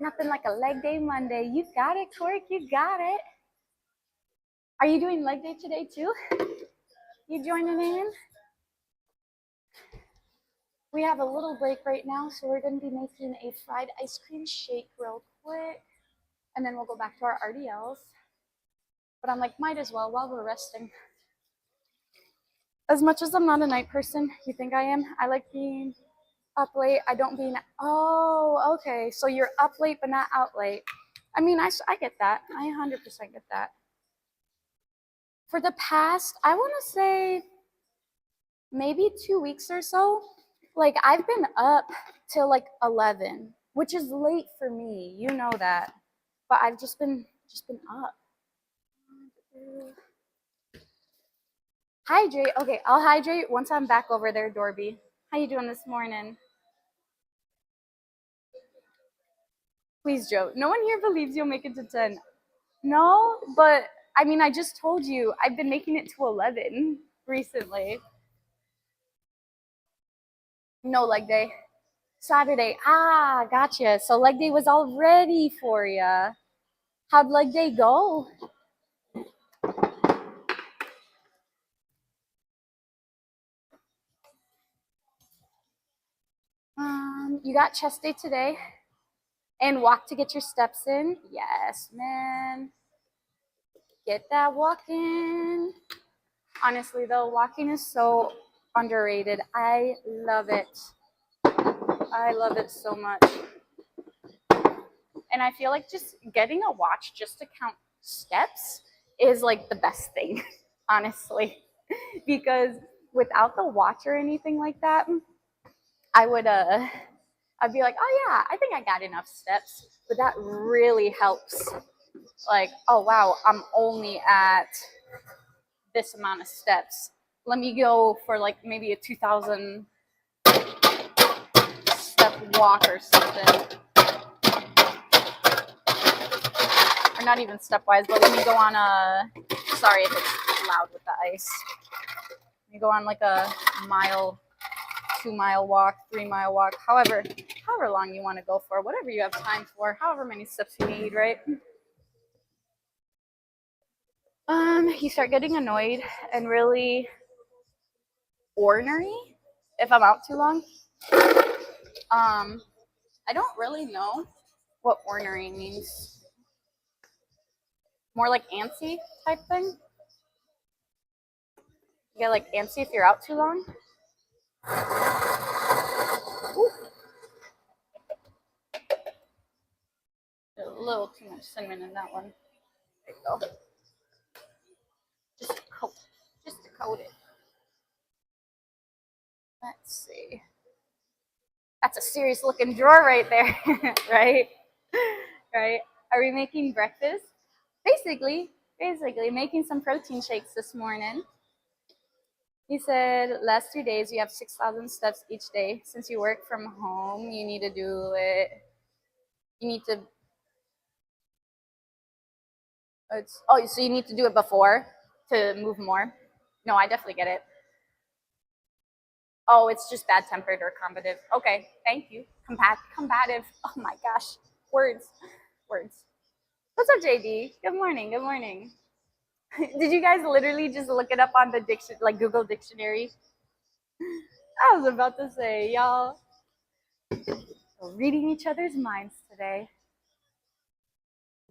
Nothing like a leg day Monday. You got it, Cork. You got it. Are you doing leg day today too? You joining in? We have a little break right now, so we're going to be making a fried ice cream shake real quick, and then we'll go back to our RDLs. But I'm like, might as well while we're resting. As much as I'm not a night person, you think I am? I like being up late. I don't being. Oh, okay. So you're up late but not out late. I mean, I get that. I 100% get that. For the past, I want to say maybe 2 weeks or so, like I've been up till like 11, which is late for me. You know that. But I've just been up. Hydrate. Okay, I'll hydrate once I'm back over there, Dorby. How you doing this morning? Please, Joe. No one here believes you'll make it to 10. No, but I mean, I just told you I've been making it to 11 recently. No leg day. Saturday. Ah, gotcha. So leg day was all ready for you. How'd leg day go? You got chest day today and walk to get your steps in. Yes, man. Get that walk in. Honestly, though, walking is so underrated. I love it. I love it so much. And I feel like just getting a watch just to count steps is like the best thing, honestly. Because without the watch or anything like that, I would I'd be like, oh yeah, I think I got enough steps. But that really helps. Like, oh wow, I'm only at this amount of steps. Let me go for like maybe a 2,000 step walk or something. Or not even stepwise, but let me go on a, sorry if it's loud with the ice. Let me go on like a mile, 2 mile walk, 3 mile walk, however long you want to go for, whatever you have time for, however many steps you need, right? You start getting annoyed and really ornery if I'm out too long. I don't really know what ornery means. More like antsy type thing. You get like antsy if you're out too long. Ooh. A little too much cinnamon in that one. There you go. Just to coat it. Let's see. That's a serious looking drawer right there, right? Right? Are we making breakfast? Basically making some protein shakes this morning. He said last 2 days you have 6,000 steps each day. Since you work from home, you need to do it. You need to. So you need to do it before to move more. No, I definitely get it. Oh, it's just bad tempered or combative. Okay, thank you. Combative. Oh my gosh, words. What's up, JD? Good morning. Good morning. Did you guys literally just look it up on the Google Dictionary? I was about to say, y'all, we're reading each other's minds today.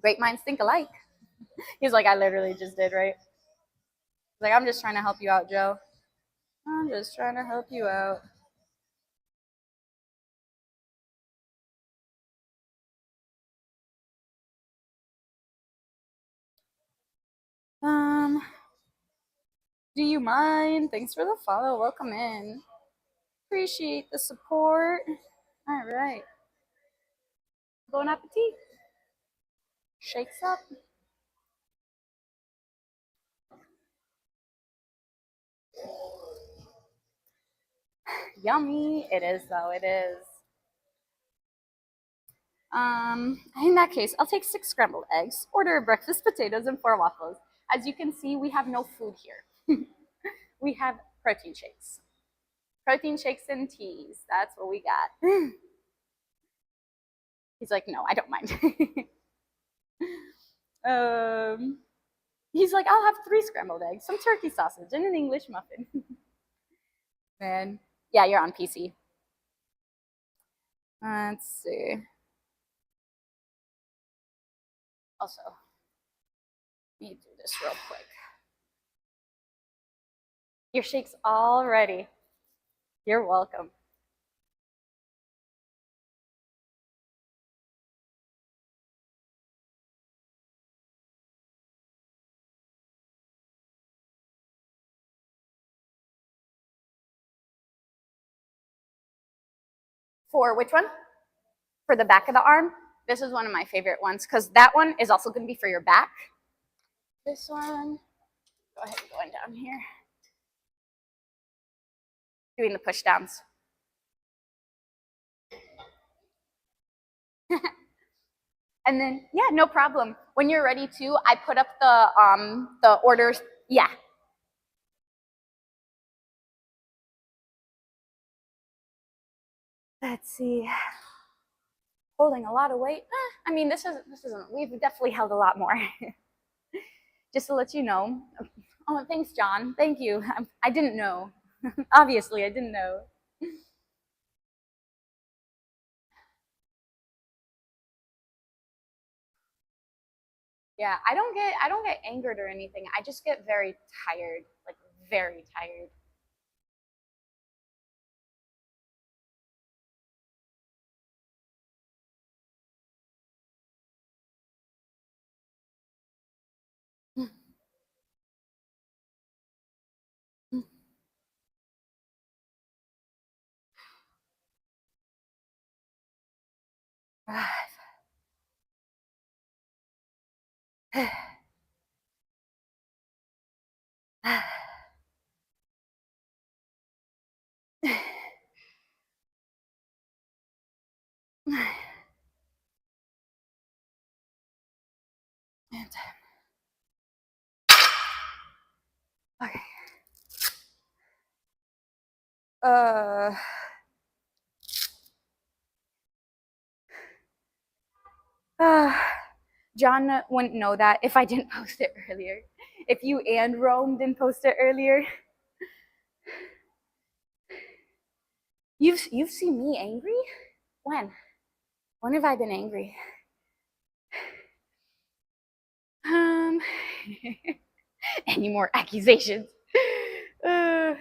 Great minds think alike. He's like, I literally just did, right? He's like, I'm just trying to help you out, Joe. I'm just trying to help you out. Do you mind? Thanks for the follow. Welcome in. Appreciate the support. All right. Bon appetit. Shakes up. Yummy. It is, though. It is. In that case, I'll take 6 scrambled eggs, order a breakfast potatoes, and 4 waffles. As you can see, we have no food here. We have protein shakes. Protein shakes and teas. That's what we got. He's like, no, I don't mind. He's like, I'll have 3 scrambled eggs, some turkey sausage, and an English muffin. Man, yeah, you're on PC. Let's see. Also, let me do this real quick. Your shake's all ready. You're welcome. For which one? For the back of the arm? This is one of my favorite ones because that one is also going to be for your back. This one, go ahead and going down here. Doing the push downs. And then, yeah, no problem. When you're ready to, I put up the orders. Yeah. Let's see. Holding a lot of weight. I mean, this isn't. We've definitely held a lot more. Just to let you know. Oh, thanks, John. Thank you. I didn't know. Obviously, I didn't know. Yeah, I don't get angered or anything. I just get very tired, like very tired. Okay. Uh, uh, John wouldn't know that if I didn't post it earlier. If you and Rome didn't post it earlier, you've seen me angry. When? When have I been angry? Um, any more accusations? Uh,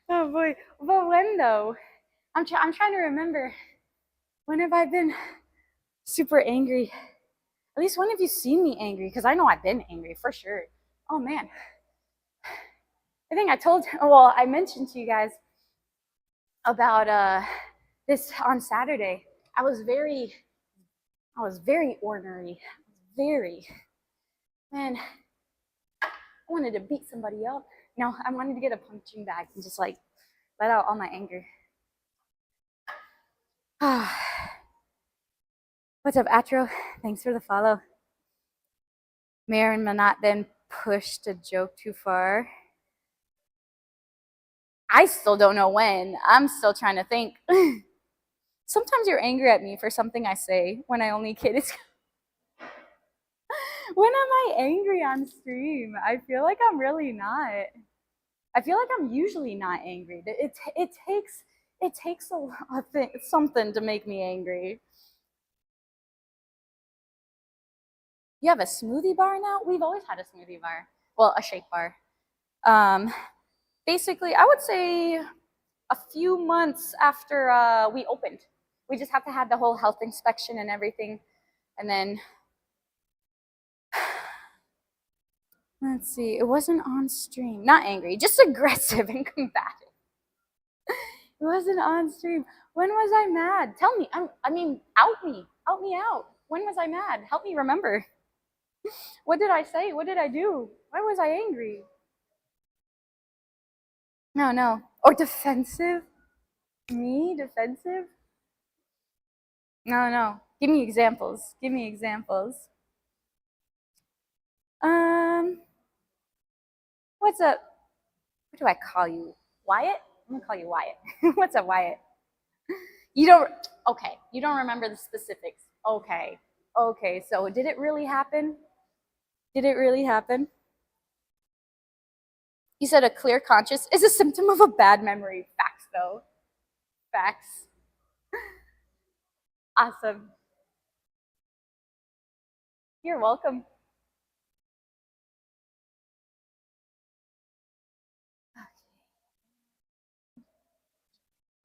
oh boy, but when though? I'm trying to remember. When have I been super angry? At least when have you seen me angry? Because I know I've been angry for sure. Oh man. I think I mentioned to you guys about this on Saturday. I was very ornery. Very. Man, I wanted to beat somebody up. No, I wanted to get a punching bag and just like let out all my anger. What's up, Atro? Thanks for the follow. Mayor and Manat then pushed a joke too far. I still don't know when. I'm still trying to think. Sometimes you're angry at me for something I say when I only kid. When am I angry on stream? I feel like I'm really not. I feel like I'm usually not angry. It takes something to make me angry. You have a smoothie bar now? We've always had a smoothie bar. Well, a shake bar. Basically, I would say a few months after we opened. We just have to have the whole health inspection and everything. And then, let's see, it wasn't on stream. Not angry, just aggressive and combative. It wasn't on stream. When was I mad? Tell me. I mean, out me. Out me out. When was I mad? Help me remember. What did I say? What did I do? Why was I angry? No, no. Or defensive? Me? Defensive? No, no. Give me examples. Give me examples. Um, what's up? What do I call you? Wyatt? I'm gonna call you Wyatt. What's up, Wyatt? You don't, okay, you don't remember the specifics. Okay, okay, so did it really happen? Did it really happen? You said a clear conscience is a symptom of a bad memory. Facts, though. Facts. Awesome. You're welcome.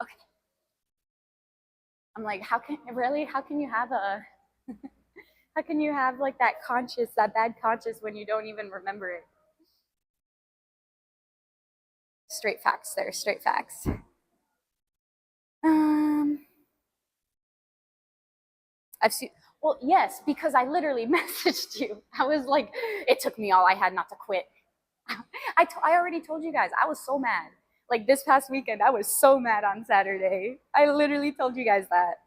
Okay. I'm like, how can you have a, how can you have like that conscious, that bad conscious when you don't even remember it? Straight facts there, straight facts. Um, I've seen, well, yes, because I literally messaged you. I was like, it took me all I had not to quit. I already told you guys, I was so mad. Like this past weekend, I was so mad on Saturday. I literally told you guys that.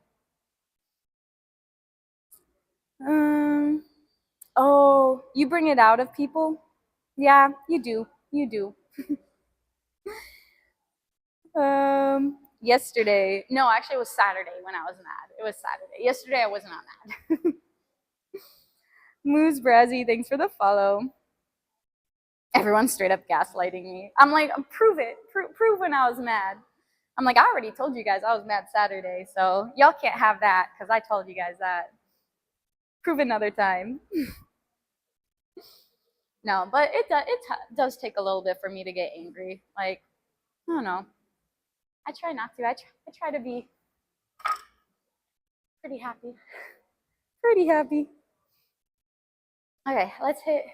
Um, oh, you bring it out of people? Yeah, you do. You do. Yesterday. No, actually, it was Saturday when I was mad. It was Saturday. Yesterday, I was not mad. Moose Brazzy, thanks for the follow. Everyone's straight up gaslighting me. I'm like, prove it. Prove when I was mad. I'm like, I already told you guys I was mad Saturday, so y'all can't have that because I told you guys that. Prove another time. No, but does take a little bit for me to get angry. Like, I don't know. I try not to. I try to be pretty happy. Pretty happy. Okay, let's hit.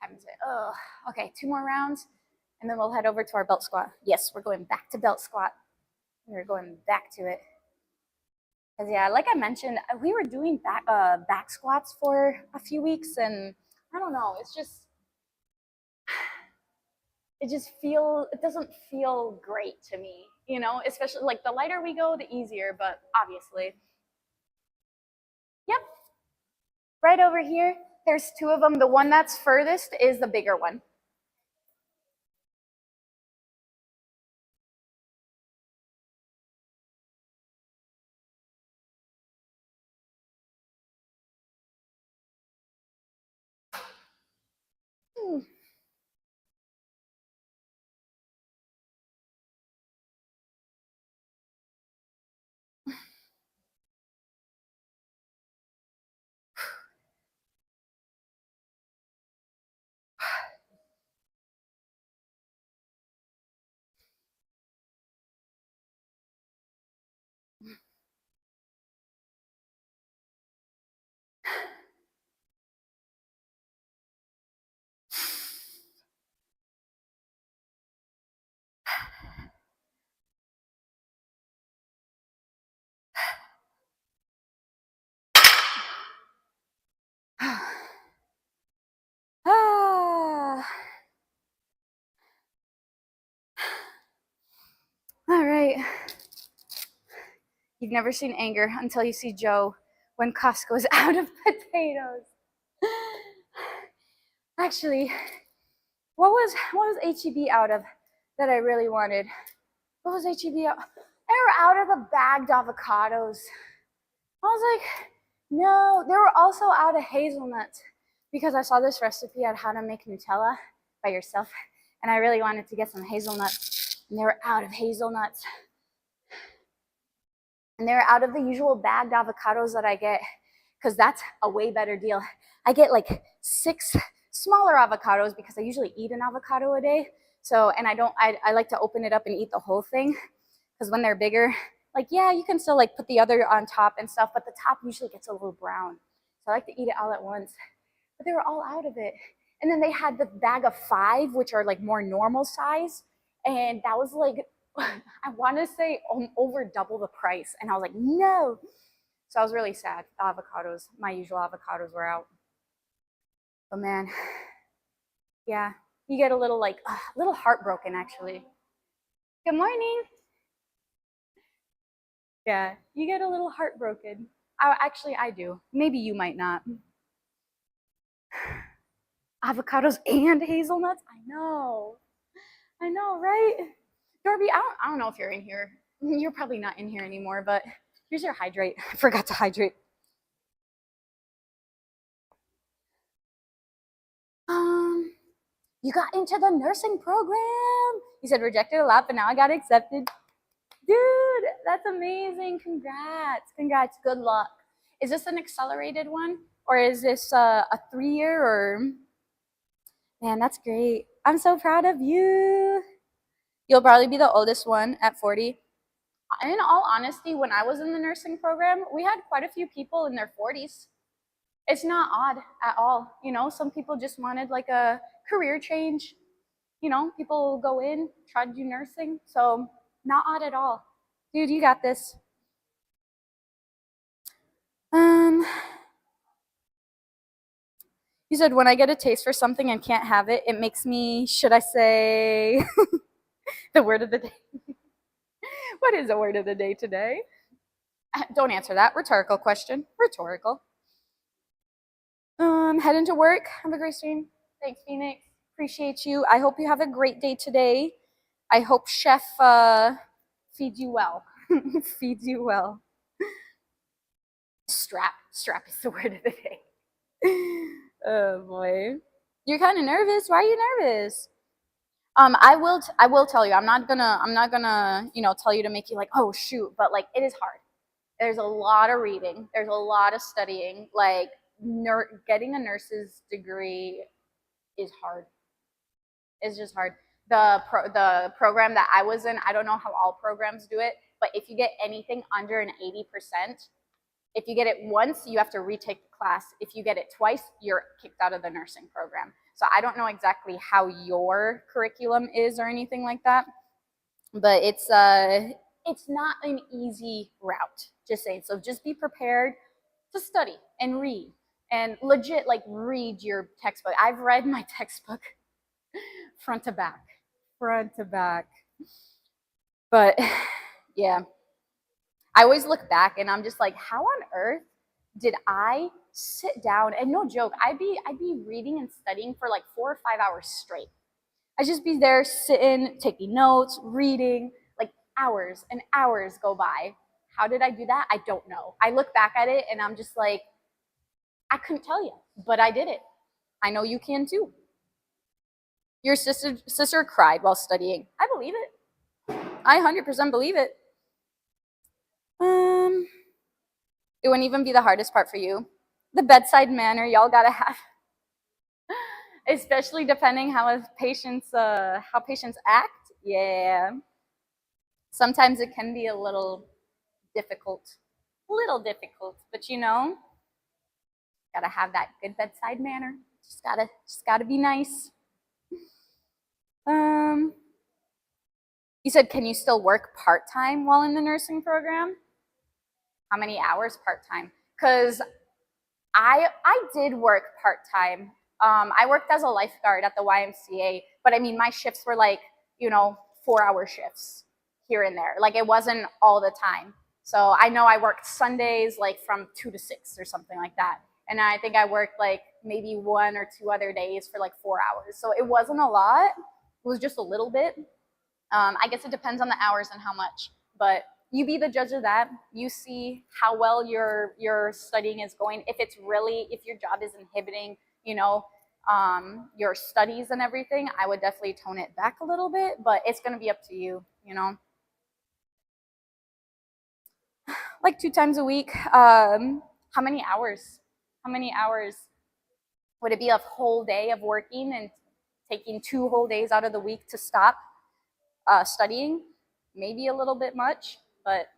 Time is it? Oh, okay. 2 more rounds, and then we'll head over to our belt squat. Yes, we're going back to belt squat. We're going back to it. Cause yeah, like I mentioned, we were doing back squats for a few weeks, and I don't know. It's just it doesn't feel great to me, you know. Especially like the lighter we go, the easier. But obviously, yep, right over here. There's two of them. The one that's furthest is the bigger one. Ah. All right. You've never seen anger until you see Joe when Costco is out of potatoes. Actually, what was HEB out of that I really wanted? What was HEB out? They were out of the bagged avocados. I was like, no. They were also out of hazelnuts because I saw this recipe on how to make Nutella by yourself, and I really wanted to get some hazelnuts, and they were out of hazelnuts. And they're out of the usual bagged avocados that I get because that's a way better deal. I get like 6 smaller avocados because I usually eat an avocado a day. So, and I like to open it up and eat the whole thing because when they're bigger, like, yeah, you can still like put the other on top and stuff, but the top usually gets a little brown. So I like to eat it all at once. But they were all out of it. And then they had the bag of 5, which are like more normal size. And that was like I want to say over double the price. And I was like, no. So I was really sad. The avocados, my usual avocados were out. But man, yeah, you get a little like a little heartbroken actually. Good morning. Yeah, you get a little heartbroken. I do. Maybe you might not. Avocados and hazelnuts. I know, right? Dorby, I don't know if you're in here. You're probably not in here anymore, but here's your hydrate. I forgot to hydrate. Um, you got into the nursing program. You said rejected a lot, but now I got accepted. Dude, that's amazing. Congrats. Congrats. Good luck. Is this an accelerated one? Or is this a 3 year or man, that's great. I'm so proud of you. You'll probably be the oldest one at 40. In all honesty, when I was in the nursing program, we had quite a few people in their 40s. It's not odd at all. You know, some people just wanted like a career change. You know, people go in, try to do nursing. So, not odd at all. Dude, you got this. Um, you said when I get a taste for something and can't have it, it makes me, should I say, the word of the day? What is the word of the day today? Don't answer that. Rhetorical question. Rhetorical. Heading to work. Have a great stream. Thanks, Phoenix. Appreciate you. I hope you have a great day today. I hope Chef feeds you well. Feeds you well. Strap. Strap is the word of the day. Oh boy. You're kind of nervous. Why are you nervous? I will tell you. I'm not gonna, tell you to make you like, oh shoot, but like it is hard. There's a lot of reading. There's a lot of studying. Like getting a nurse's degree is hard. It's just hard. The program that I was in, I don't know how all programs do it, but if you get anything under an 80%, if you get it once, you have to retake the class. If you get it twice, you're kicked out of the nursing program. So I don't know exactly how your curriculum is or anything like that, but it's not an easy route. Just saying. So just be prepared to study and read and legit like read your textbook. I've read my textbook front to back, front to back. But yeah, I always look back and I'm just like, how on earth did I sit down and no joke, I'd be reading and studying for like 4 or 5 hours straight. I'd just be there sitting, taking notes, reading, like hours and hours go by. How did I do that? I don't know. I look back at it and I'm just like, I couldn't tell you, but I did it. I know you can too. Your sister cried while studying. I believe it. I 100% believe it. It wouldn't even be the hardest part for you. The bedside manner y'all gotta have, especially depending how patients act. Yeah, sometimes it can be a little difficult, but gotta have that good bedside manner. Just gotta be nice. You said, can you still work part-time while in the nursing program? How many hours part-time? Because I did work part-time. I worked as a lifeguard at the YMCA, but I mean, my shifts were like, 4-hour shifts here and there. Like it wasn't all the time. So I know I worked Sundays like from 2 to 6 or something like that. And I think I worked like maybe 1 or 2 other days for like 4 hours. So it wasn't a lot. It was just a little bit. I guess it depends on the hours and how much, but you be the judge of that. You see how well your studying is going. If your job is inhibiting, your studies and everything, I would definitely tone it back a little bit, but it's going to be up to you, like 2 times a week. How many hours? How many hours? Would it be a whole day of working and taking 2 whole days out of the week to stop studying? Maybe a little bit much, but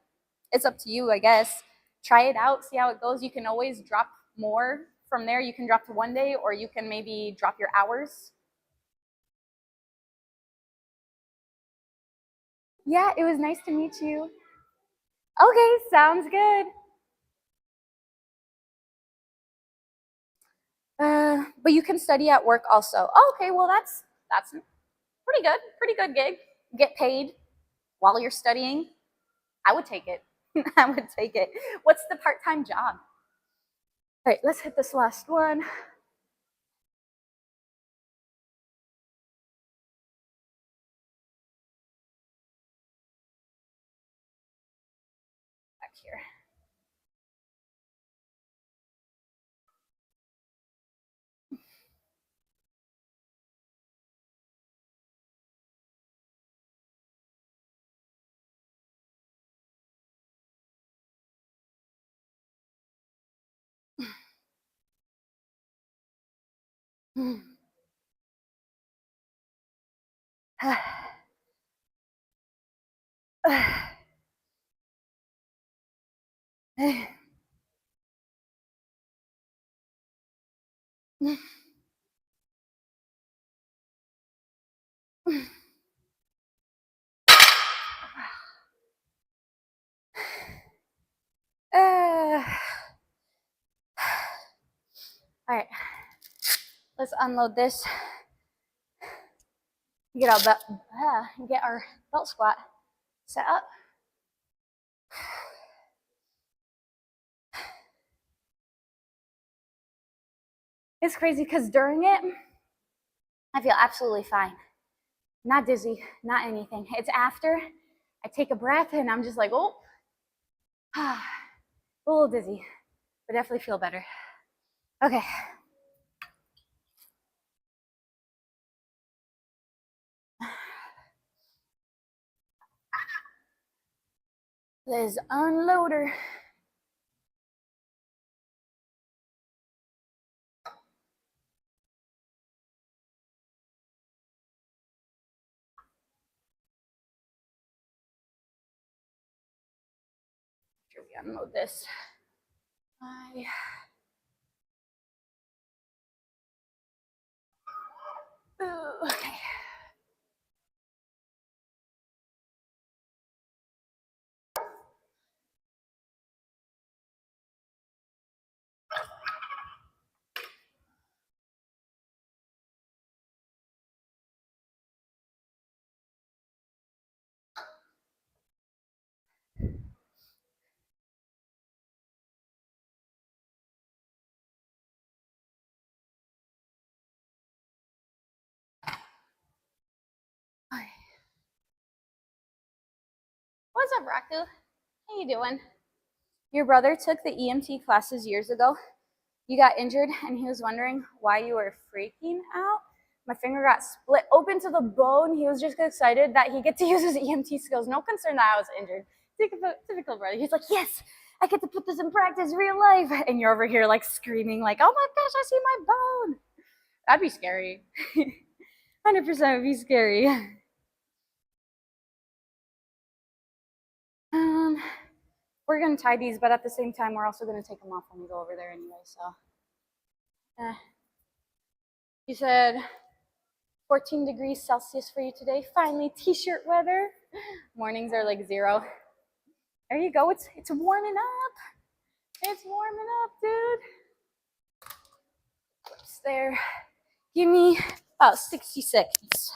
it's up to you, I guess. Try it out, see how it goes. You can always drop more from there. You can drop to 1 day, or you can maybe drop your hours. Yeah, it was nice to meet you. Okay, sounds good. But you can study at work also. Oh, okay, well that's pretty good gig. Get paid while you're studying. I would take it. I would take it. What's the part-time job? All right, let's hit this last one. Back here. All right, let's unload this. Get our belt squat set up. It's crazy because during it, I feel absolutely fine. Not dizzy, not anything. It's after I take a breath and I'm just like, oh, a little dizzy, but definitely feel better. Okay. Let's unload her. Here we unload this. Okay. What's up, Raku? How you doing? Your brother took the EMT classes years ago. You got injured and he was wondering why you were freaking out. My finger got split open to the bone. He was just excited that he get to use his EMT skills. No concern that I was injured. Typical brother. He's like, yes, I get to put this in practice, real life. And you're over here like screaming like, oh my gosh, I see my bone. That'd be scary. 100% would be scary. We're gonna tie these, but at the same time, we're also gonna take them off when we go over there anyway. So, you said 14 degrees Celsius for you today. Finally, t-shirt weather. Mornings are like 0. There you go. It's warming up. It's warming up, dude. What's there? Give me about 60 seconds.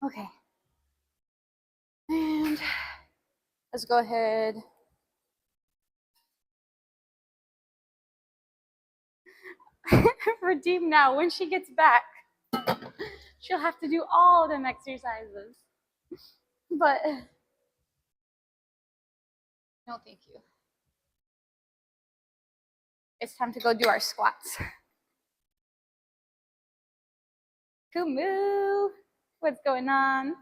Okay. And let's go ahead redeem now. When she gets back, she'll have to do all them exercises. But no, thank you. It's time to go do our squats. Kumu, what's going on?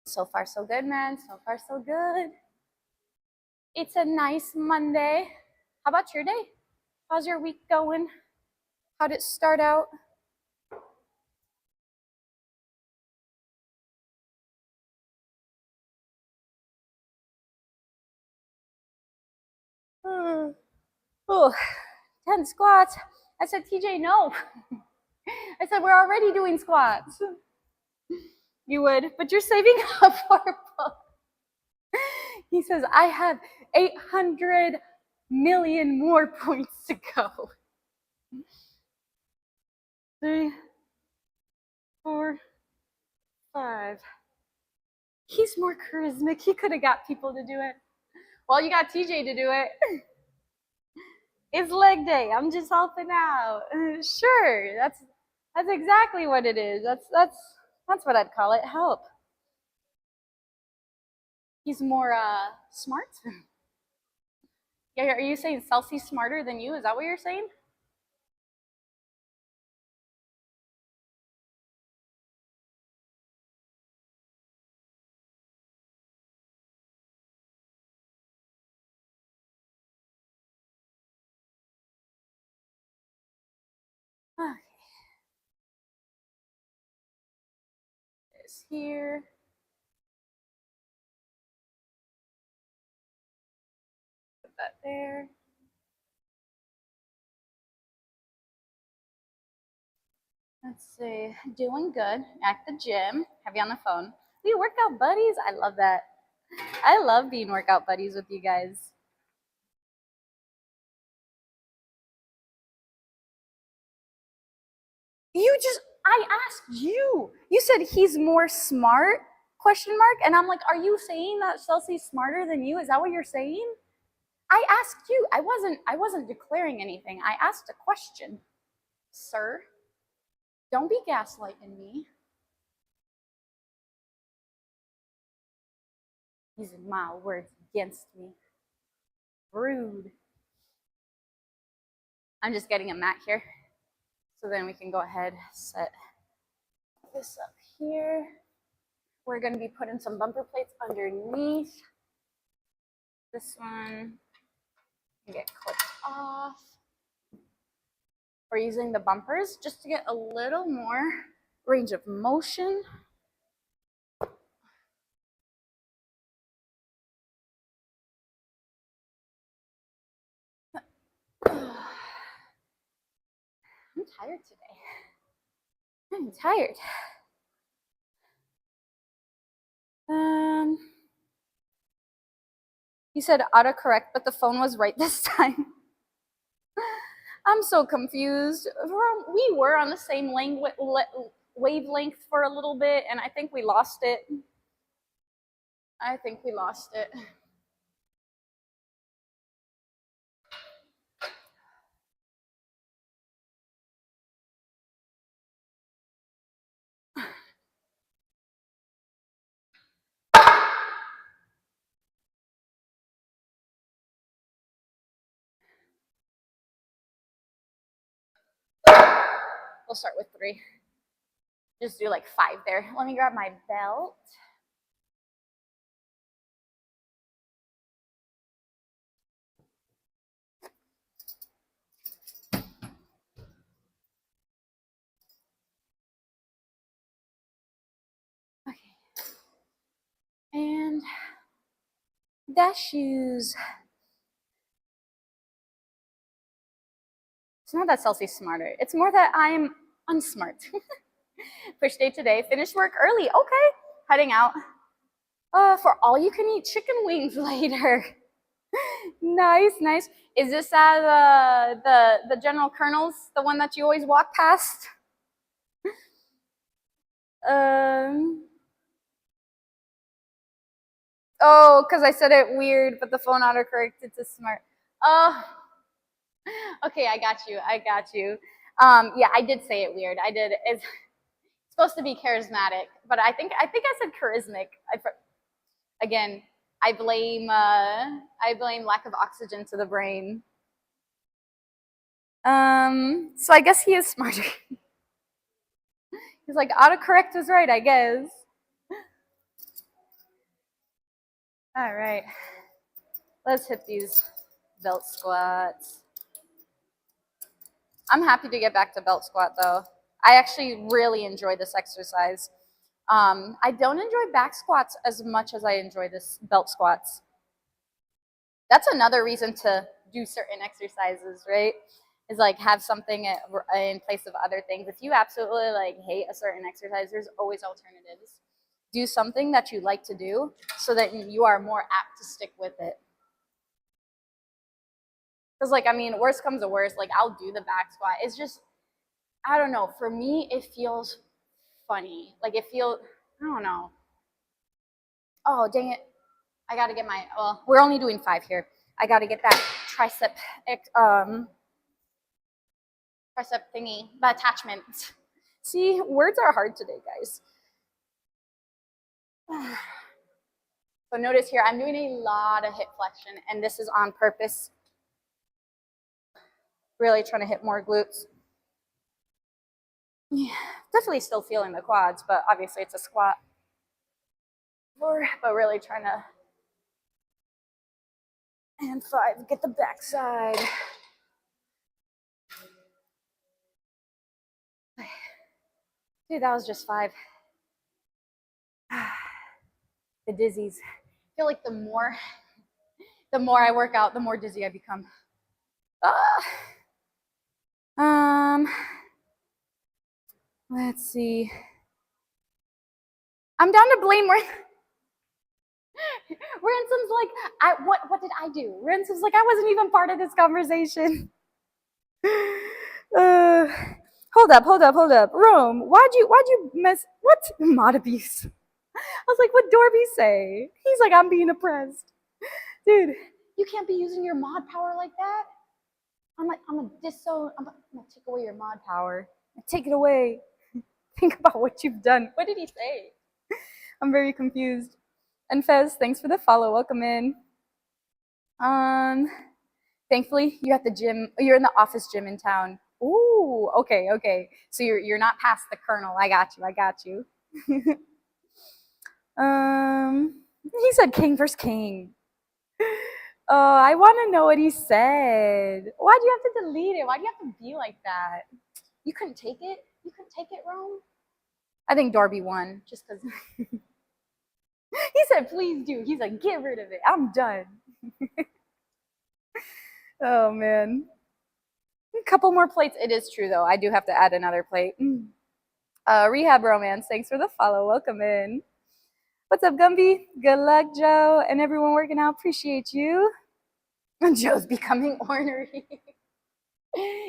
So far, so good, man. So far, so good. It's a nice Monday. How about your day? How's your week going? How'd it start out? Oh, 10 squats. I said, TJ, no. I said, we're already doing squats. You would, but you're saving up for both. He says, I have 800 million more points to go. 3, 4, 5. He's more charismatic. He could have got people to do it. Well, you got TJ to do it. It's leg day. I'm just helping out. Sure, that's exactly what it is. That's what I'd call it. Help. He's more smart. Yeah, are you saying Celsie's smarter than you? Is that what you're saying? Okay. It's here. Put that there. Let's see. Doing good at the gym. Have you on the phone? We workout buddies. I love that. I love being workout buddies with you guys. I asked you. You said he's more smart? ? And I'm like, are you saying that Chelsea's smarter than you? Is that what you're saying? I asked you. I wasn't declaring anything. I asked a question. Sir, don't be gaslighting me. Using my words against me. Rude. I'm just getting a mat here. So then we can go ahead, set this up here. We're going to be putting some bumper plates underneath. This one can get clipped off. We're using the bumpers just to get a little more range of motion. I'm tired today. I'm tired. You said autocorrect, but the phone was right this time. I'm so confused. We were on the same wavelength for a little bit, and I think we lost it. We'll start with 3. Just do like 5 there. Let me grab my belt. Okay. And dash shoes. It's not that Chelsea's smarter. It's more that I'm unsmart. Push day today. Finish work early. Okay. Heading out. For all you can eat chicken wings later. Nice, nice. Is this at the General Colonel's, the one that you always walk past? Oh, because I said it weird, but the phone autocorrected to smart. Okay, I got you. I got you. Yeah, I did say it weird. I did. It's supposed to be charismatic, but I think I said charismatic. Again, I blame lack of oxygen to the brain. So I guess he is smarter. He's like autocorrect is right, I guess. All right, let's hit these belt squats. I'm happy to get back to belt squat though. I actually really enjoy this exercise. I don't enjoy back squats as much as I enjoy this belt squats. That's another reason to do certain exercises, right? Is like have something in place of other things. If you absolutely like hate a certain exercise, there's always alternatives. Do something that you like to do so that you are more apt to stick with it. Because like, I mean, worst comes to worst, like I'll do the back squat. It's just, I don't know. For me, it feels funny. Like it feels, I don't know. Oh, dang it. I got to get my, well, we're only doing 5 here. I got to get that tricep, tricep thingy, the attachment. See, words are hard today, guys. So notice here, I'm doing a lot of hip flexion, and this is on purpose. Really trying to hit more glutes. Yeah, definitely still feeling the quads, but obviously it's a squat. But really trying to, and 5, get the backside. Dude, that was just 5. The dizzies. I feel like the more I work out, the more dizzy I become. Let's see. I'm down to blame Ransom's like, what did I do? Ransom's like, I wasn't even part of this conversation. uh, hold up. Rome, why'd you mess, what? Mod abuse. I was like, what Dorby say? He's like, I'm being oppressed. Dude, you can't be using your mod power like that. I'm gonna take away your mod power. Take it away. Think about what you've done. What did he say? I'm very confused. And Fez, thanks for the follow. Welcome in. Thankfully, you're at the gym. You're in the office gym in town. Ooh, okay. So you're not past the colonel. I got you. He said king versus king. Oh, I want to know what he said. Why do you have to delete it? Why do you have to be like that? You couldn't take it? You couldn't take it, Rome? I think Darby won, just because. He said, please do. He's like, get rid of it. I'm done. Oh, man. A couple more plates. It is true, though. I do have to add another plate. Rehab Romance, thanks for the follow. Welcome in. What's up, Gumby? Good luck, Joe, and everyone working out. Appreciate you. Joe's becoming ornery.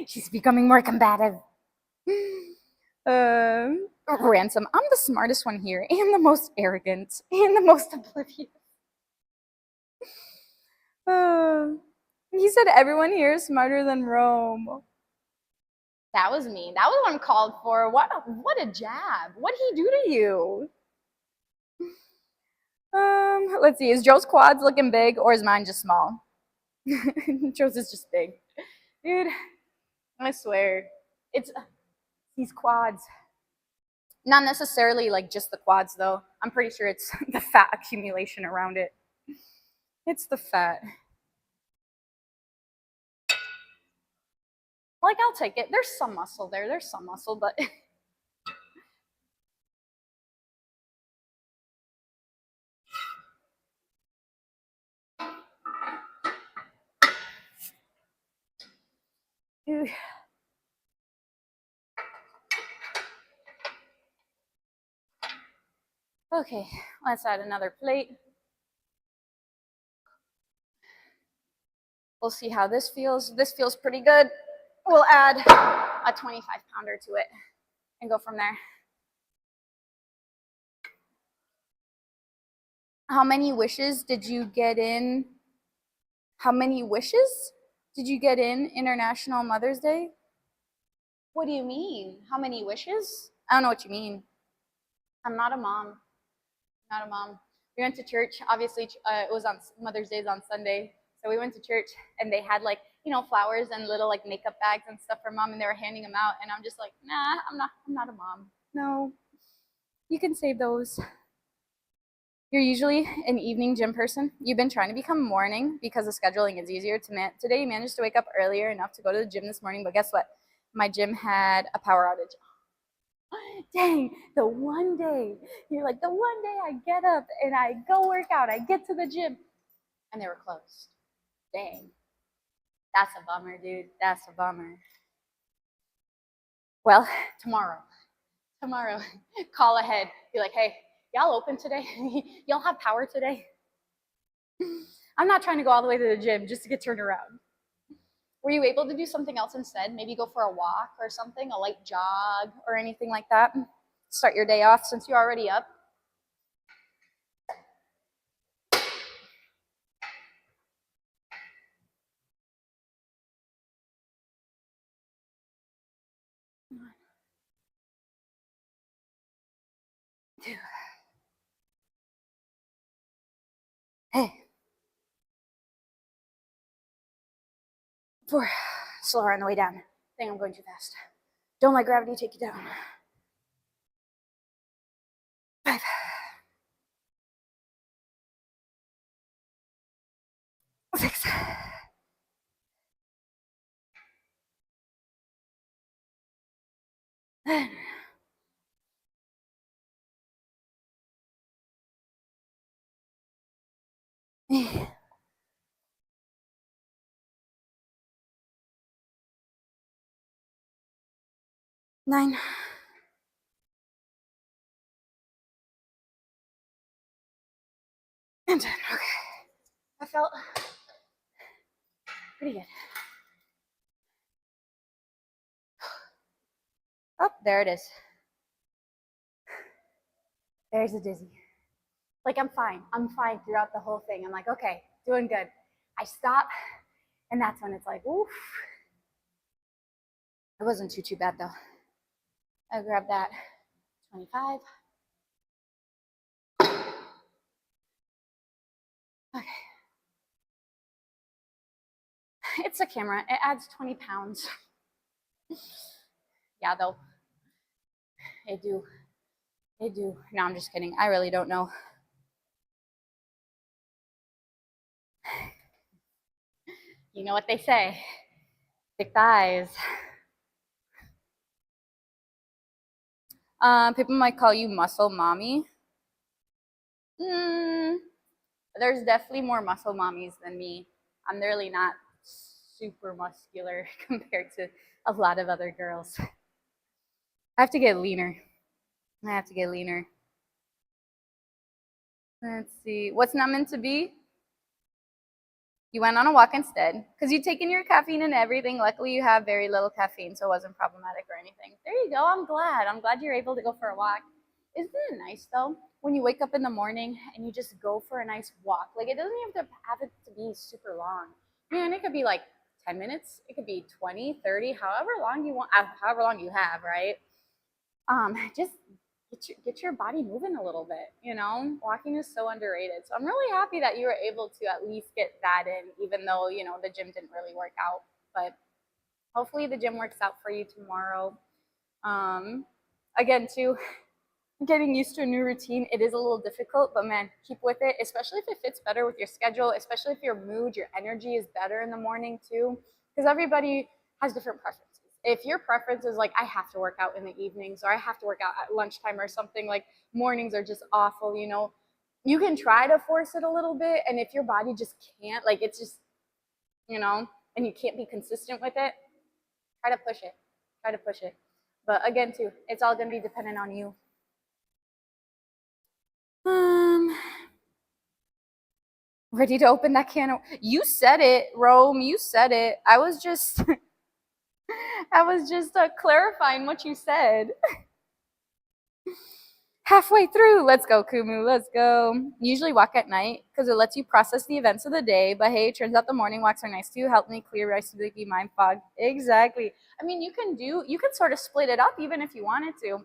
She's becoming more combative. Ransom, I'm the smartest one here, and the most arrogant, and the most oblivious. He said everyone here is smarter than Rome. That was me. That was what I'm called for. What a jab. What did he do to you? Let's see. Is Joe's quads looking big, or is mine just small? Joe's is just big. Dude, I swear. It's these quads. Not necessarily like just the quads, though. I'm pretty sure it's the fat accumulation around it. It's the fat. Like, I'll take it. There's some muscle there. There's some muscle, but... Okay, let's add another plate. We'll see how this feels. This feels pretty good. We'll add a 25-pounder to it and go from there. How many wishes did you get in? How many wishes? Did you get in International Mother's Day? What do you mean? How many wishes? I don't know what you mean. I'm not a mom. Not a mom. We went to church. Obviously, it was on Mother's Day on Sunday, so we went to church, and they had like flowers and little like makeup bags and stuff for mom, and they were handing them out, and I'm just like, nah, I'm not a mom. No, you can save those. You're usually an evening gym person. You've been trying to become morning because the scheduling is easier. Today, you managed to wake up earlier enough to go to the gym this morning, but guess what? My gym had a power outage. Dang, the one day, you're like, the one day I get up and I go work out, I get to the gym, and they were closed. Dang. That's a bummer, dude. That's a bummer. Well, tomorrow, call ahead. Be like, hey, y'all open today? Y'all have power today? I'm not trying to go all the way to the gym just to get turned around. Were you able to do something else instead? Maybe go for a walk or something, a light jog or anything like that? Start your day off since you're already up. Hey. 4. Slower on the way down. I think I'm going too fast. Don't let gravity take you down. 5. 6. 7. 8. 9. 10. Okay. I felt pretty good. Oh, there it is. There's a dizzy. Like, I'm fine. I'm fine throughout the whole thing. I'm like, okay, doing good. I stop, and that's when it's like, oof. It wasn't too bad, though. I grabbed that 25. Okay. It's a camera. It adds 20 pounds. Yeah, though. They do. They do. No, I'm just kidding. I really don't know. You know what they say. Thick thighs. People might call you muscle mommy. There's definitely more muscle mommies than me. I'm really not super muscular compared to a lot of other girls. I have to get leaner. Let's see. What's not meant to be? You went on a walk instead because you'd taken your caffeine and everything. Luckily, you have very little caffeine, so it wasn't problematic or anything. There you go. I'm glad you're able to go for a walk. Isn't it nice, though, when you wake up in the morning and you just go for a nice walk? Like, it doesn't have it to be super long. Man, it could be like 10 minutes. It could be 20, 30, however long you want, however long you have, right? Just get your body moving a little bit. Walking is so underrated. So I'm really happy that you were able to at least get that in, even though the gym didn't really work out. But hopefully the gym works out for you tomorrow. Again, too, getting used to a new routine, it is a little difficult, but man, keep with it, especially if it fits better with your schedule, especially if your mood, your energy is better in the morning too, because everybody has different preferences. If your preference is like, I have to work out in the evenings, or I have to work out at lunchtime or something, like mornings are just awful, you can try to force it a little bit. And if your body just can't, like it's just, and you can't be consistent with it, try to push it. But again, too, it's all going to be dependent on you. Ready to open that can of, you said it, Rome, you said it. I was just clarifying what you said. Halfway through. Let's go, Kumu. Let's go. Usually walk at night because it lets you process the events of the day. But hey, it turns out the morning walks are nice too. Help me clear my sleepy mind fog. Exactly. I mean, you can sort of split it up even if you wanted to.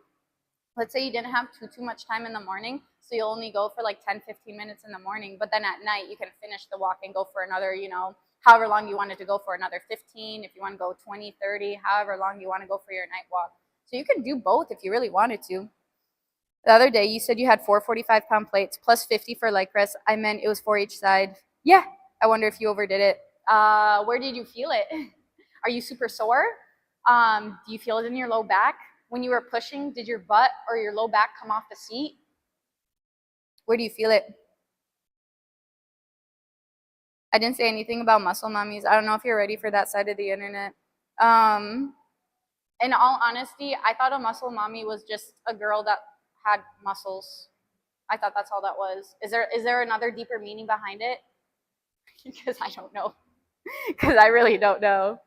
Let's say you didn't have too much time in the morning, so you'll only go for like 10-15 minutes in the morning, but then at night you can finish the walk and go for another, however long you wanted to go for, another 15, if you want to go 20, 30, however long you want to go for your night walk. So you can do both if you really wanted to. The other day you said you had 4 45-pound plates plus 50 for leg press. I meant it was 4 each side. Yeah, I wonder if you overdid it. Where did you feel it? Are you super sore? Do you feel it in your low back? When you were pushing, did your butt or your low back come off the seat? Where do you feel it? I didn't say anything about muscle mommies. I don't know if you're ready for that side of the internet. In all honesty, I thought a muscle mommy was just a girl that had muscles. I thought that's all that was. Is there another deeper meaning behind it? Because I don't know. Because I really don't know.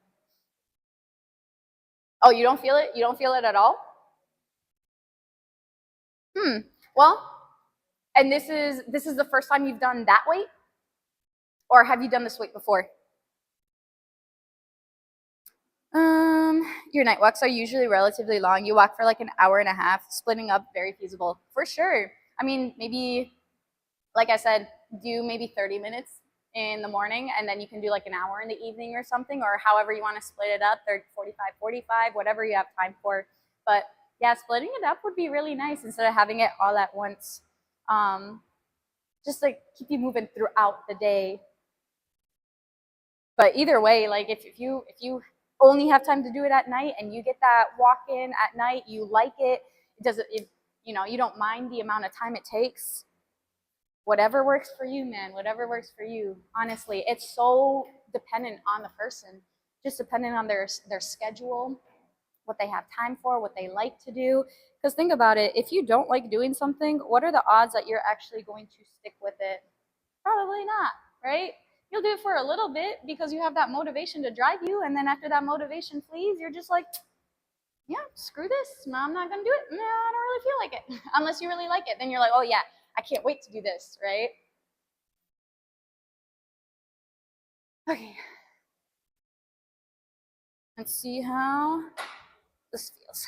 Oh, you don't feel it? You don't feel it at all? Well, and this is the first time you've done that weight? Or have you done this weight before? Your night walks are usually relatively long. You walk for like an hour and a half, splitting up, very feasible. For sure. I mean, maybe, like I said, do maybe 30 minutes in the morning, and then you can do like an hour in the evening or something, or however you want to split it up, 30, 45, whatever you have time for. But yeah, splitting it up would be really nice instead of having it all at once. Just like keep you moving throughout the day. But either way, like if you only have time to do it at night and you get that walk in at night, you like it, you don't mind the amount of time it takes. Whatever works for you, man, whatever works for you. Honestly, it's so dependent on the person, just dependent on their schedule, what they have time for, what they like to do. Because think about it, if you don't like doing something, what are the odds that you're actually going to stick with it? Probably not, right? You'll do it for a little bit because you have that motivation to drive you, and then after that motivation flees, you're just like, yeah, screw this. No, I'm not gonna do it. No, I don't really feel like it. Unless you really like it, then you're like, oh yeah, I can't wait to do this, right? Okay. Let's see how this feels.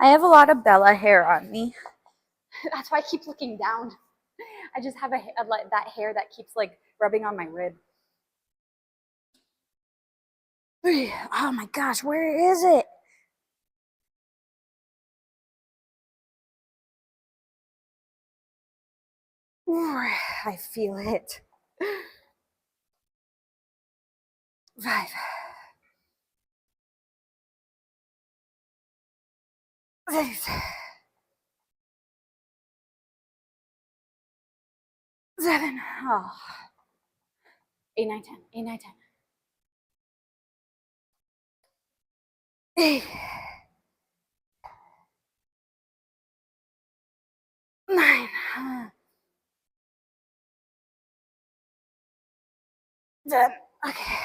I have a lot of Bella hair on me. That's why I keep looking down. I just have that hair that keeps like rubbing on my rib. Oh my gosh, where is it? I feel it. 5, 6, 7. Oh. 8, 9, 10. 8, 9, 10. 8, 9. 10. Okay.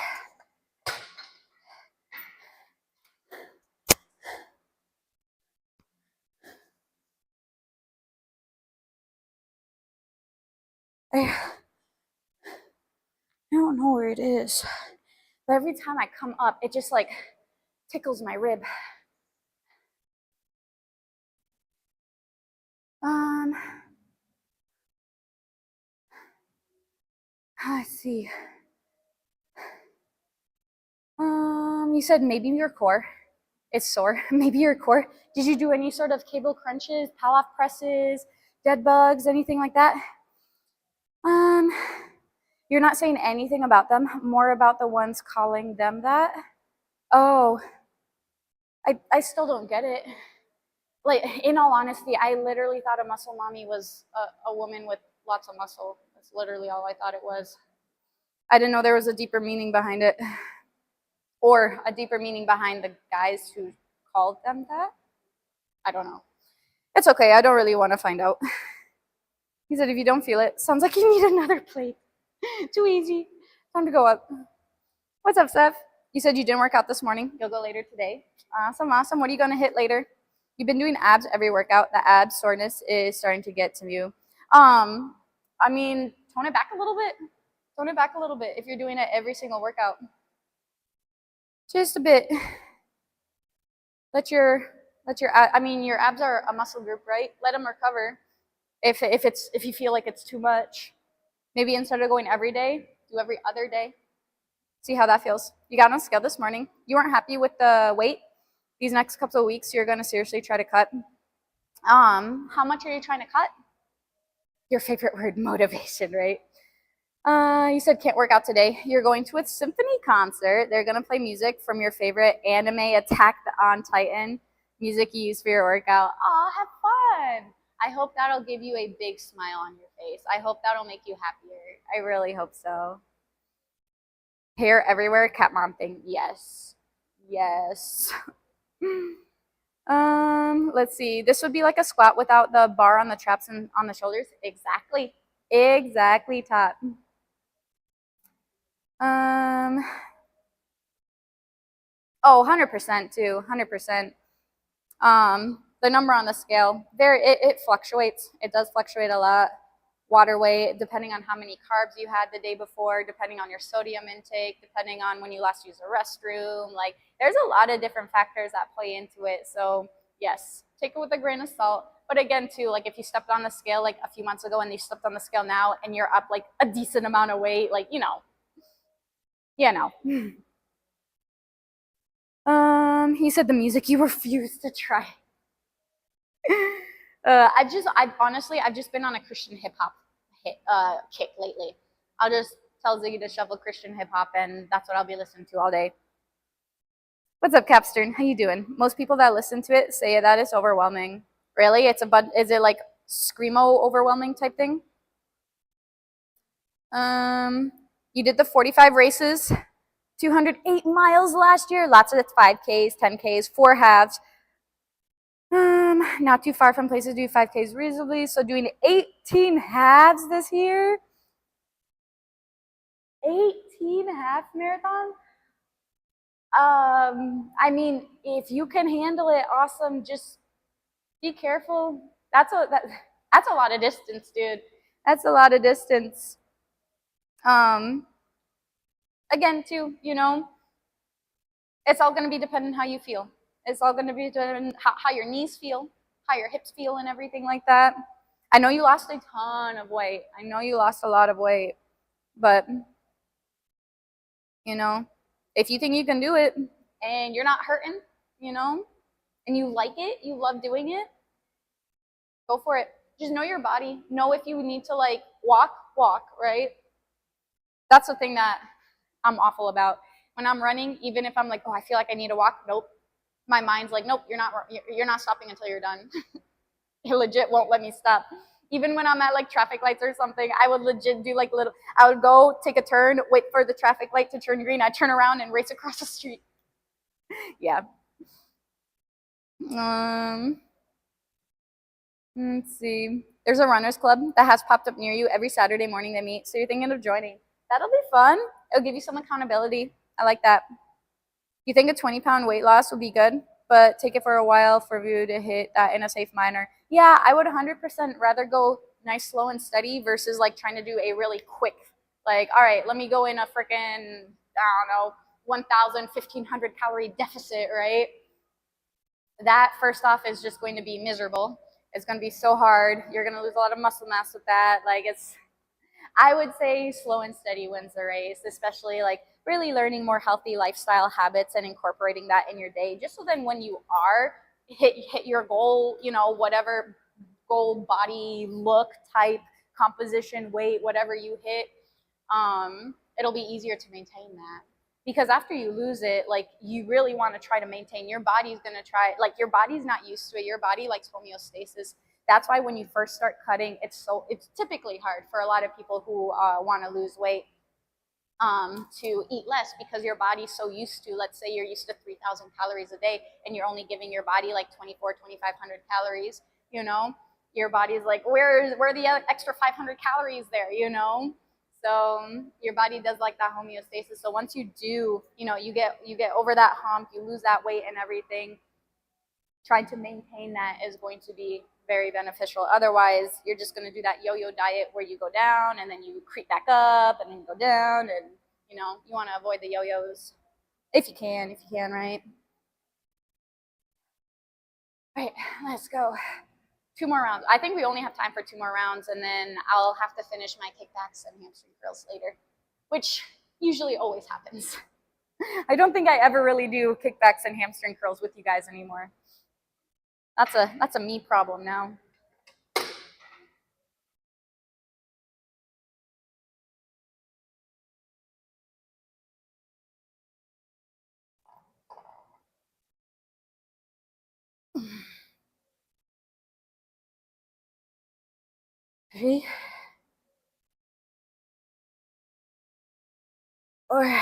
I don't know where it is. But every time I come up, it just like tickles my rib. Let's see. You said maybe your core. It's sore. Maybe your core. Did you do any sort of cable crunches, Pallof presses, dead bugs, anything like that? You're not saying anything about them, more about the ones calling them that. Oh, I still don't get it. Like, in all honesty, I literally thought a muscle mommy was a woman with lots of muscle. That's literally all I thought it was. I didn't know there was a deeper meaning behind it. Or a deeper meaning behind the guys who called them that. I don't know. It's okay. I don't really want to find out. He said, if you don't feel it, sounds like you need another plate. Too easy. Time to go up. What's up, Steph? You said you didn't work out this morning. You'll go later today. Awesome, awesome. What are you going to hit later? You've been doing abs every workout. The ab soreness is starting to get to you. I mean, tone it back a little bit. Tone it back a little bit if you're doing it every single workout. Just a bit. Let your I mean, your abs are a muscle group, right? Let them recover. If you feel like it's too much, maybe instead of going every day, do every other day. See how that feels. You got on a scale this morning. You weren't happy with the weight. These next couple of weeks, you're going to seriously try to cut. How much are you trying to cut? Your favorite word, motivation, right? You said can't work out today. You're going to a symphony concert. They're going to play music from your favorite anime, Attack on Titan, music you use for your workout. Aw, have fun. I hope that'll give you a big smile on your face. I hope that'll make you happier. I really hope so. Hair everywhere, cat mom thing. Yes. Yes. Let's see. This would be like a squat without the bar on the traps and on the shoulders. Exactly. Exactly, Tot. Oh, 100% too. 100%. The number on the scale, it fluctuates. It does fluctuate a lot. Water weight, depending on how many carbs you had the day before, depending on your sodium intake, depending on when you last used the restroom. Like, there's a lot of different factors that play into it. So yes, take it with a grain of salt. But again, too, like if you stepped on the scale like a few months ago and you stepped on the scale now and you're up like a decent amount of weight, like, you know. He said the music you refuse to try. I've just been on a Christian hip hop kick lately. I'll just tell Ziggy to shuffle Christian hip hop, and that's what I'll be listening to all day. What's up, Capstern? How you doing? Most people that listen to it say that it's overwhelming. Really? Is it like screamo overwhelming type thing? You did the 45 races, 208 miles last year. Lots of it's 5Ks, 10Ks, 4 halves. Not too far from places to do 5Ks reasonably. So doing 18 halves this year. 18 half marathon. I mean, if you can handle it, awesome. Just be careful. That's a lot of distance, dude. That's a lot of distance. Again, too, you know, it's all going to be dependent on how you feel. It's all going to be dependent on how your knees feel, how your hips feel, and everything like that. I know you lost a ton of weight. I know you lost a lot of weight, but you know, if you think you can do it and you're not hurting, you know, and you like it, you love doing it, go for it. Just know your body. Know if you need to like walk, right? That's the thing that I'm awful about. When I'm running, even if I'm like, oh, I feel like I need to walk, nope. My mind's like, nope, you're not stopping until you're done. It legit won't let me stop. Even when I'm at like traffic lights or something, I would legit do like I would go take a turn, wait for the traffic light to turn green. I'd turn around and race across the street. Yeah. Let's see. There's a runners club that has popped up near you every Saturday morning they meet. So you're thinking of joining. That'll be fun. It'll give you some accountability. I like that. You think a 20-pound weight loss would be good, but take it for a while for you to hit that in a safe manner. Yeah, I would 100% rather go nice, slow, and steady versus like trying to do a really quick, like, all right, let me go in a freaking, I don't know, 1,000, 1,500 calorie deficit, right? That first off is just going to be miserable. It's going to be so hard. You're going to lose a lot of muscle mass with that. Like I would say slow and steady wins the race, especially like really learning more healthy lifestyle habits and incorporating that in your day. Just so then when you are hit your goal, you know, whatever goal, body, look, type, composition, weight, whatever you hit, it'll be easier to maintain that. Because after you lose it, like you really want to try to maintain. Your body's going to try, like your body's not used to it. Your body likes homeostasis. That's why when you first start cutting, it's typically hard for a lot of people who want to lose weight to eat less because your body's so used to, let's say you're used to 3,000 calories a day and you're only giving your body like 2,500 calories. you know? Your body's like, where are the extra 500 calories there, you know? So your body does like that homeostasis. So once you do, you get over that hump, you lose that weight and everything, trying to maintain that is going to be very beneficial. Otherwise, you're just going to do that yo-yo diet where you go down and then you creep back up and then you go down, and you want to avoid the yo-yos if you can, right? Right, let's go. 2 more rounds. I think we only have time for 2 more rounds, and then I'll have to finish my kickbacks and hamstring curls later, which usually always happens. I don't think I ever really do kickbacks and hamstring curls with you guys anymore. That's a me problem now. Three, 4,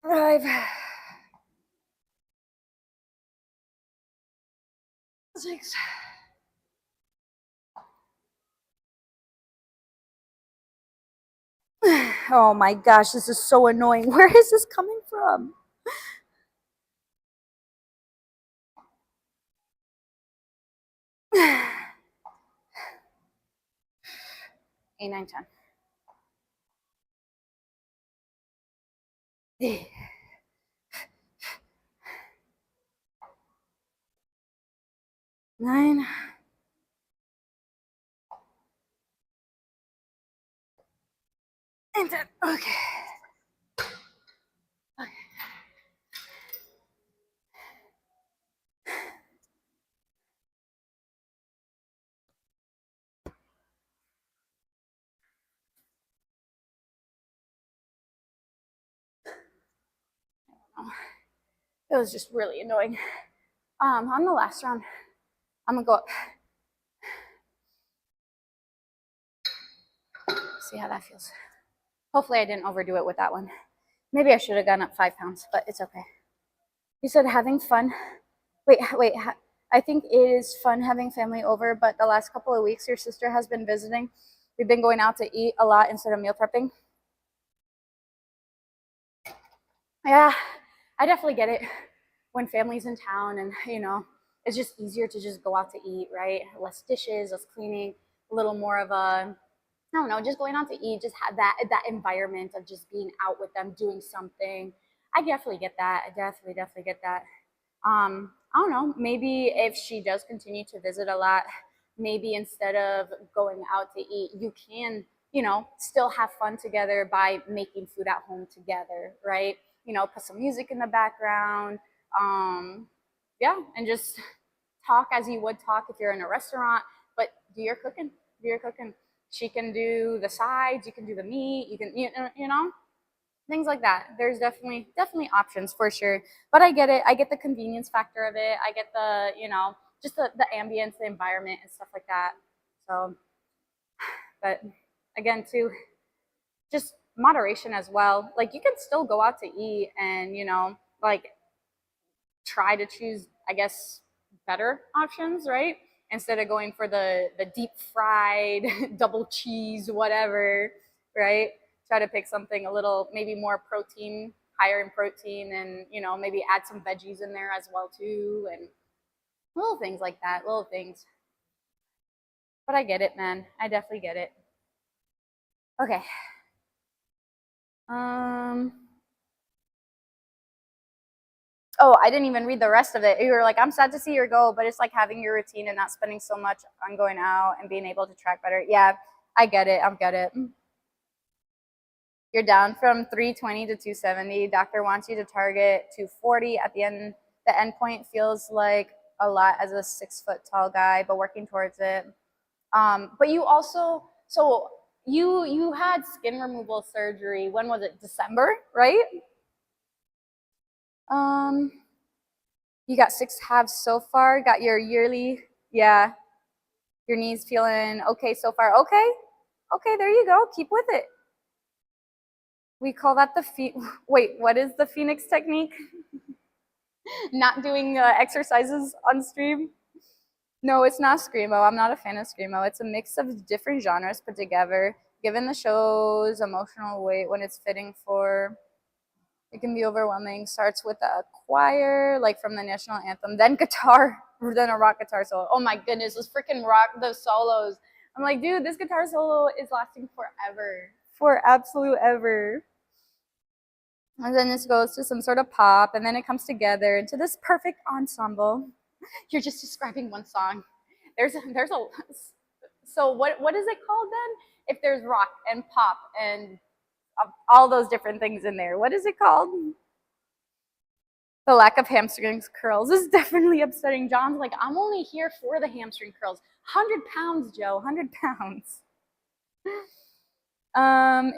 5, 6. Oh my gosh, this is so annoying. Where is this coming from? 8, 9, 10. 9. And 10. Okay. It was just really annoying. On the last round, I'm gonna go up. See how that feels. Hopefully I didn't overdo it with that one. Maybe I should have gone up 5 pounds, but it's okay. You said having fun. Wait. I think it is fun having family over, but the last couple of weeks your sister has been visiting. We've been going out to eat a lot instead of meal prepping. Yeah, I definitely get it. When family's in town and, it's just easier to just go out to eat, right? Less dishes, less cleaning, a little more of a, I don't know, just going out to eat, just have that environment of just being out with them, doing something. I definitely get that. I definitely get that. I don't know, maybe if she does continue to visit a lot, maybe instead of going out to eat, you can, still have fun together by making food at home together, right? Put some music in the background. Yeah, and just talk as you would talk if you're in a restaurant, but do your cooking. She can do the sides, you can do the meat, you can, things like that. There's definitely options for sure. But I get it. I get the convenience factor of it. I get the, just the ambience, the environment and stuff like that. So, but again, too, just moderation as well. Like you can still go out to eat and, like try to choose, I guess, better options, right? Instead of going for the deep fried double cheese, whatever, right? Try to pick something a little maybe more protein, higher in protein, and maybe add some veggies in there as well too, and little things like that, little things. But I get it, man. I definitely get it. Okay. Oh, I didn't even read the rest of it. You were like, I'm sad to see her go, but it's like having your routine and not spending so much on going out and being able to track better. Yeah, I get it. I get it. You're down from 320 to 270. Doctor wants you to target 240 at the end. The end point feels like a lot as a 6 foot tall guy, but working towards it. But you also, so you had skin removal surgery. When was it? December, right? You got 6 halves so far. Got your yearly, yeah. Your knees feeling okay so far. Okay, there you go. Keep with it. We call that the wait, what is the Phoenix technique? not doing exercises on stream. No, it's not Screamo. I'm not a fan of Screamo. It's a mix of different genres put together. Given the show's emotional weight when it's fitting for, it can be overwhelming. Starts with a choir, like from the national anthem, then guitar, then a rock guitar solo. Oh my goodness, those freaking rock, those solos. I'm like, dude, this guitar solo is lasting forever. For absolute ever. And then this goes to some sort of pop, and then it comes together into this perfect ensemble. You're just describing one song. There's a so what is it called then? If there's rock and pop and all those different things in there, what is it called? The lack of hamstring curls is definitely upsetting. John's like, I'm only here for the hamstring curls. 100 pounds, Joe. 100 pounds.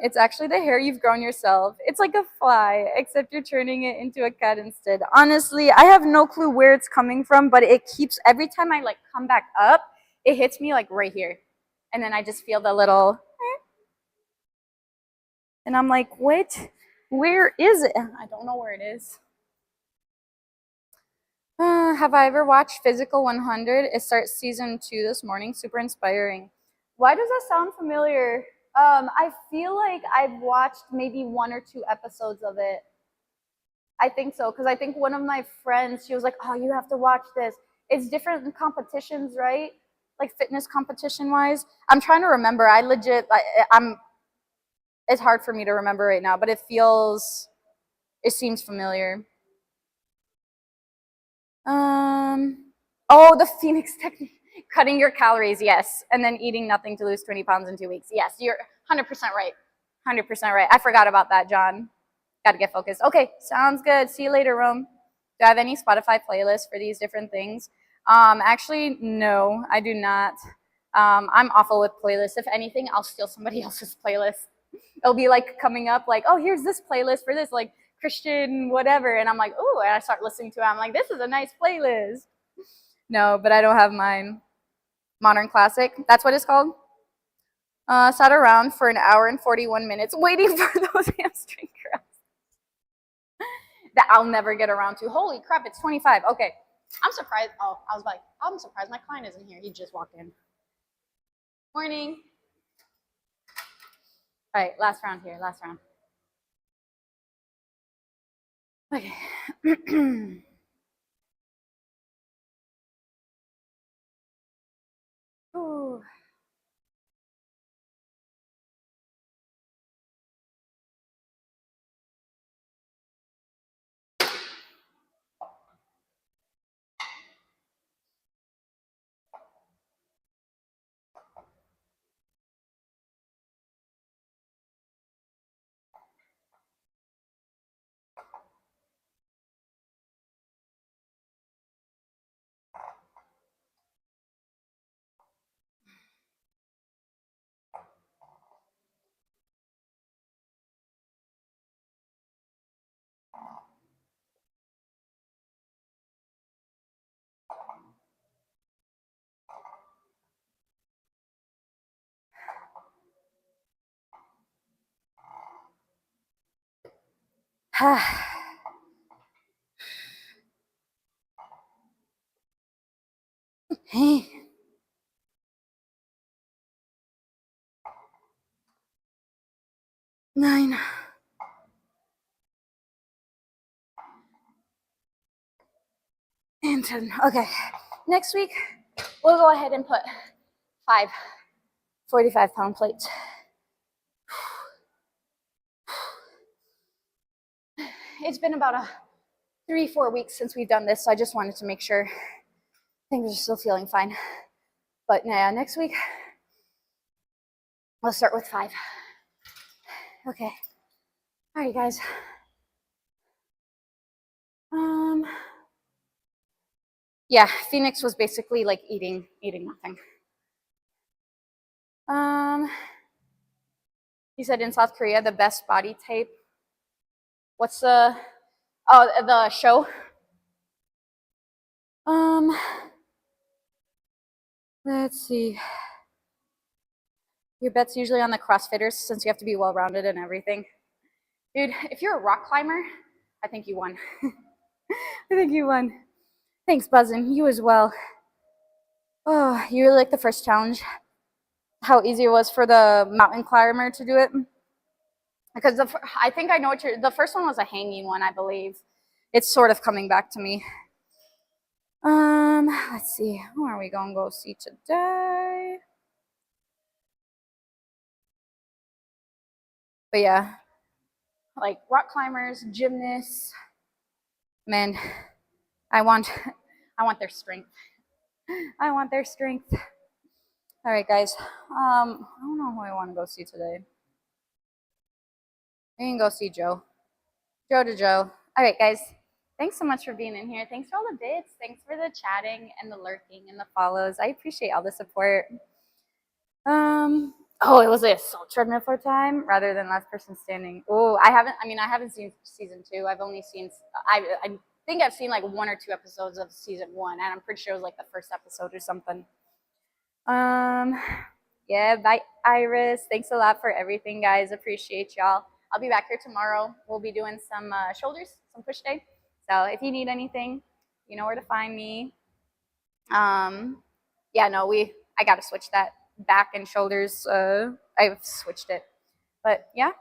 It's actually the hair you've grown yourself. It's like a fly, except you're turning it into a cat instead. Honestly, I have no clue where it's coming from, but it keeps, every time I like come back up, it hits me like right here. And then I just feel the little, and I'm like, what? Where is it? I don't know where it is. Have I ever watched Physical 100? It starts season 2 this morning. Super inspiring. Why does that sound familiar? I feel like I've watched maybe 1 or 2 episodes of it. I think so, because I think one of my friends, she was like, oh, you have to watch this. It's different competitions, right? Like fitness competition wise. I'm trying to remember. I legit, it's hard for me to remember right now, but it seems familiar. Oh, the Phoenix technique. Cutting your calories, yes. And then eating nothing to lose 20 pounds in 2 weeks. Yes, you're 100% right. 100% right. I forgot about that, John. Got to get focused. Okay, sounds good. See you later, Rome. Do I have any Spotify playlists for these different things? Actually, no, I do not. I'm awful with playlists. If anything, I'll steal somebody else's playlist. It'll be like coming up like, oh, here's this playlist for this, like Christian whatever. And I'm like, oh, and I start listening to it. I'm like, this is a nice playlist. No, but I don't have mine. Modern Classic, that's what it's called. Sat around for an hour and 41 minutes waiting for those hamstring curls that I'll never get around to. Holy crap, it's 25. Okay, I'm surprised. Oh, I was like, I'm surprised my client isn't here. He just walked in. Morning. All right, last round here, last round. Okay. Ooh. Hey. 9. And 10. Okay. Next week, we'll go ahead and put 5 45-pound plates. It's been about 3-4 weeks since we've done this, so I just wanted to make sure things are still feeling fine. But yeah, next week, we'll start with 5. Okay. All right, guys. Yeah, Phoenix was basically like eating nothing. He said in South Korea, the best body type. What's the show? Let's see. Your bet's usually on the CrossFitters since you have to be well-rounded and everything. Dude, if you're a rock climber, I think you won. I think you won. Thanks, Buzzin. You as well. Oh, you really like the first challenge? How easy it was for the mountain climber to do it? Because I think I know what the first one was a hanging one, I believe. It's sort of coming back to me. Let's see. Who are we gonna go see today? But yeah, like rock climbers, gymnasts. Man, I want their strength. I want their strength. All right, guys. I don't know who I want to go see today. I can go see Joe. Joe to Joe. All right, guys. Thanks so much for being in here. Thanks for all the bits. Thanks for the chatting and the lurking and the follows. I appreciate all the support. Oh, it was a assault treadmill for time rather than last person standing. Oh, I haven't seen season 2. I've only seen, I think I've seen like 1 or 2 episodes of season 1, and I'm pretty sure it was like the first episode or something. Yeah, bye, Iris. Thanks a lot for everything, guys. Appreciate y'all. I'll be back here tomorrow. We'll be doing some shoulders, some push day. So if you need anything, you know where to find me. Yeah, no, I gotta switch that back and shoulders. I've switched it. But yeah,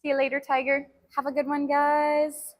see you later, Tiger. Have a good one, guys.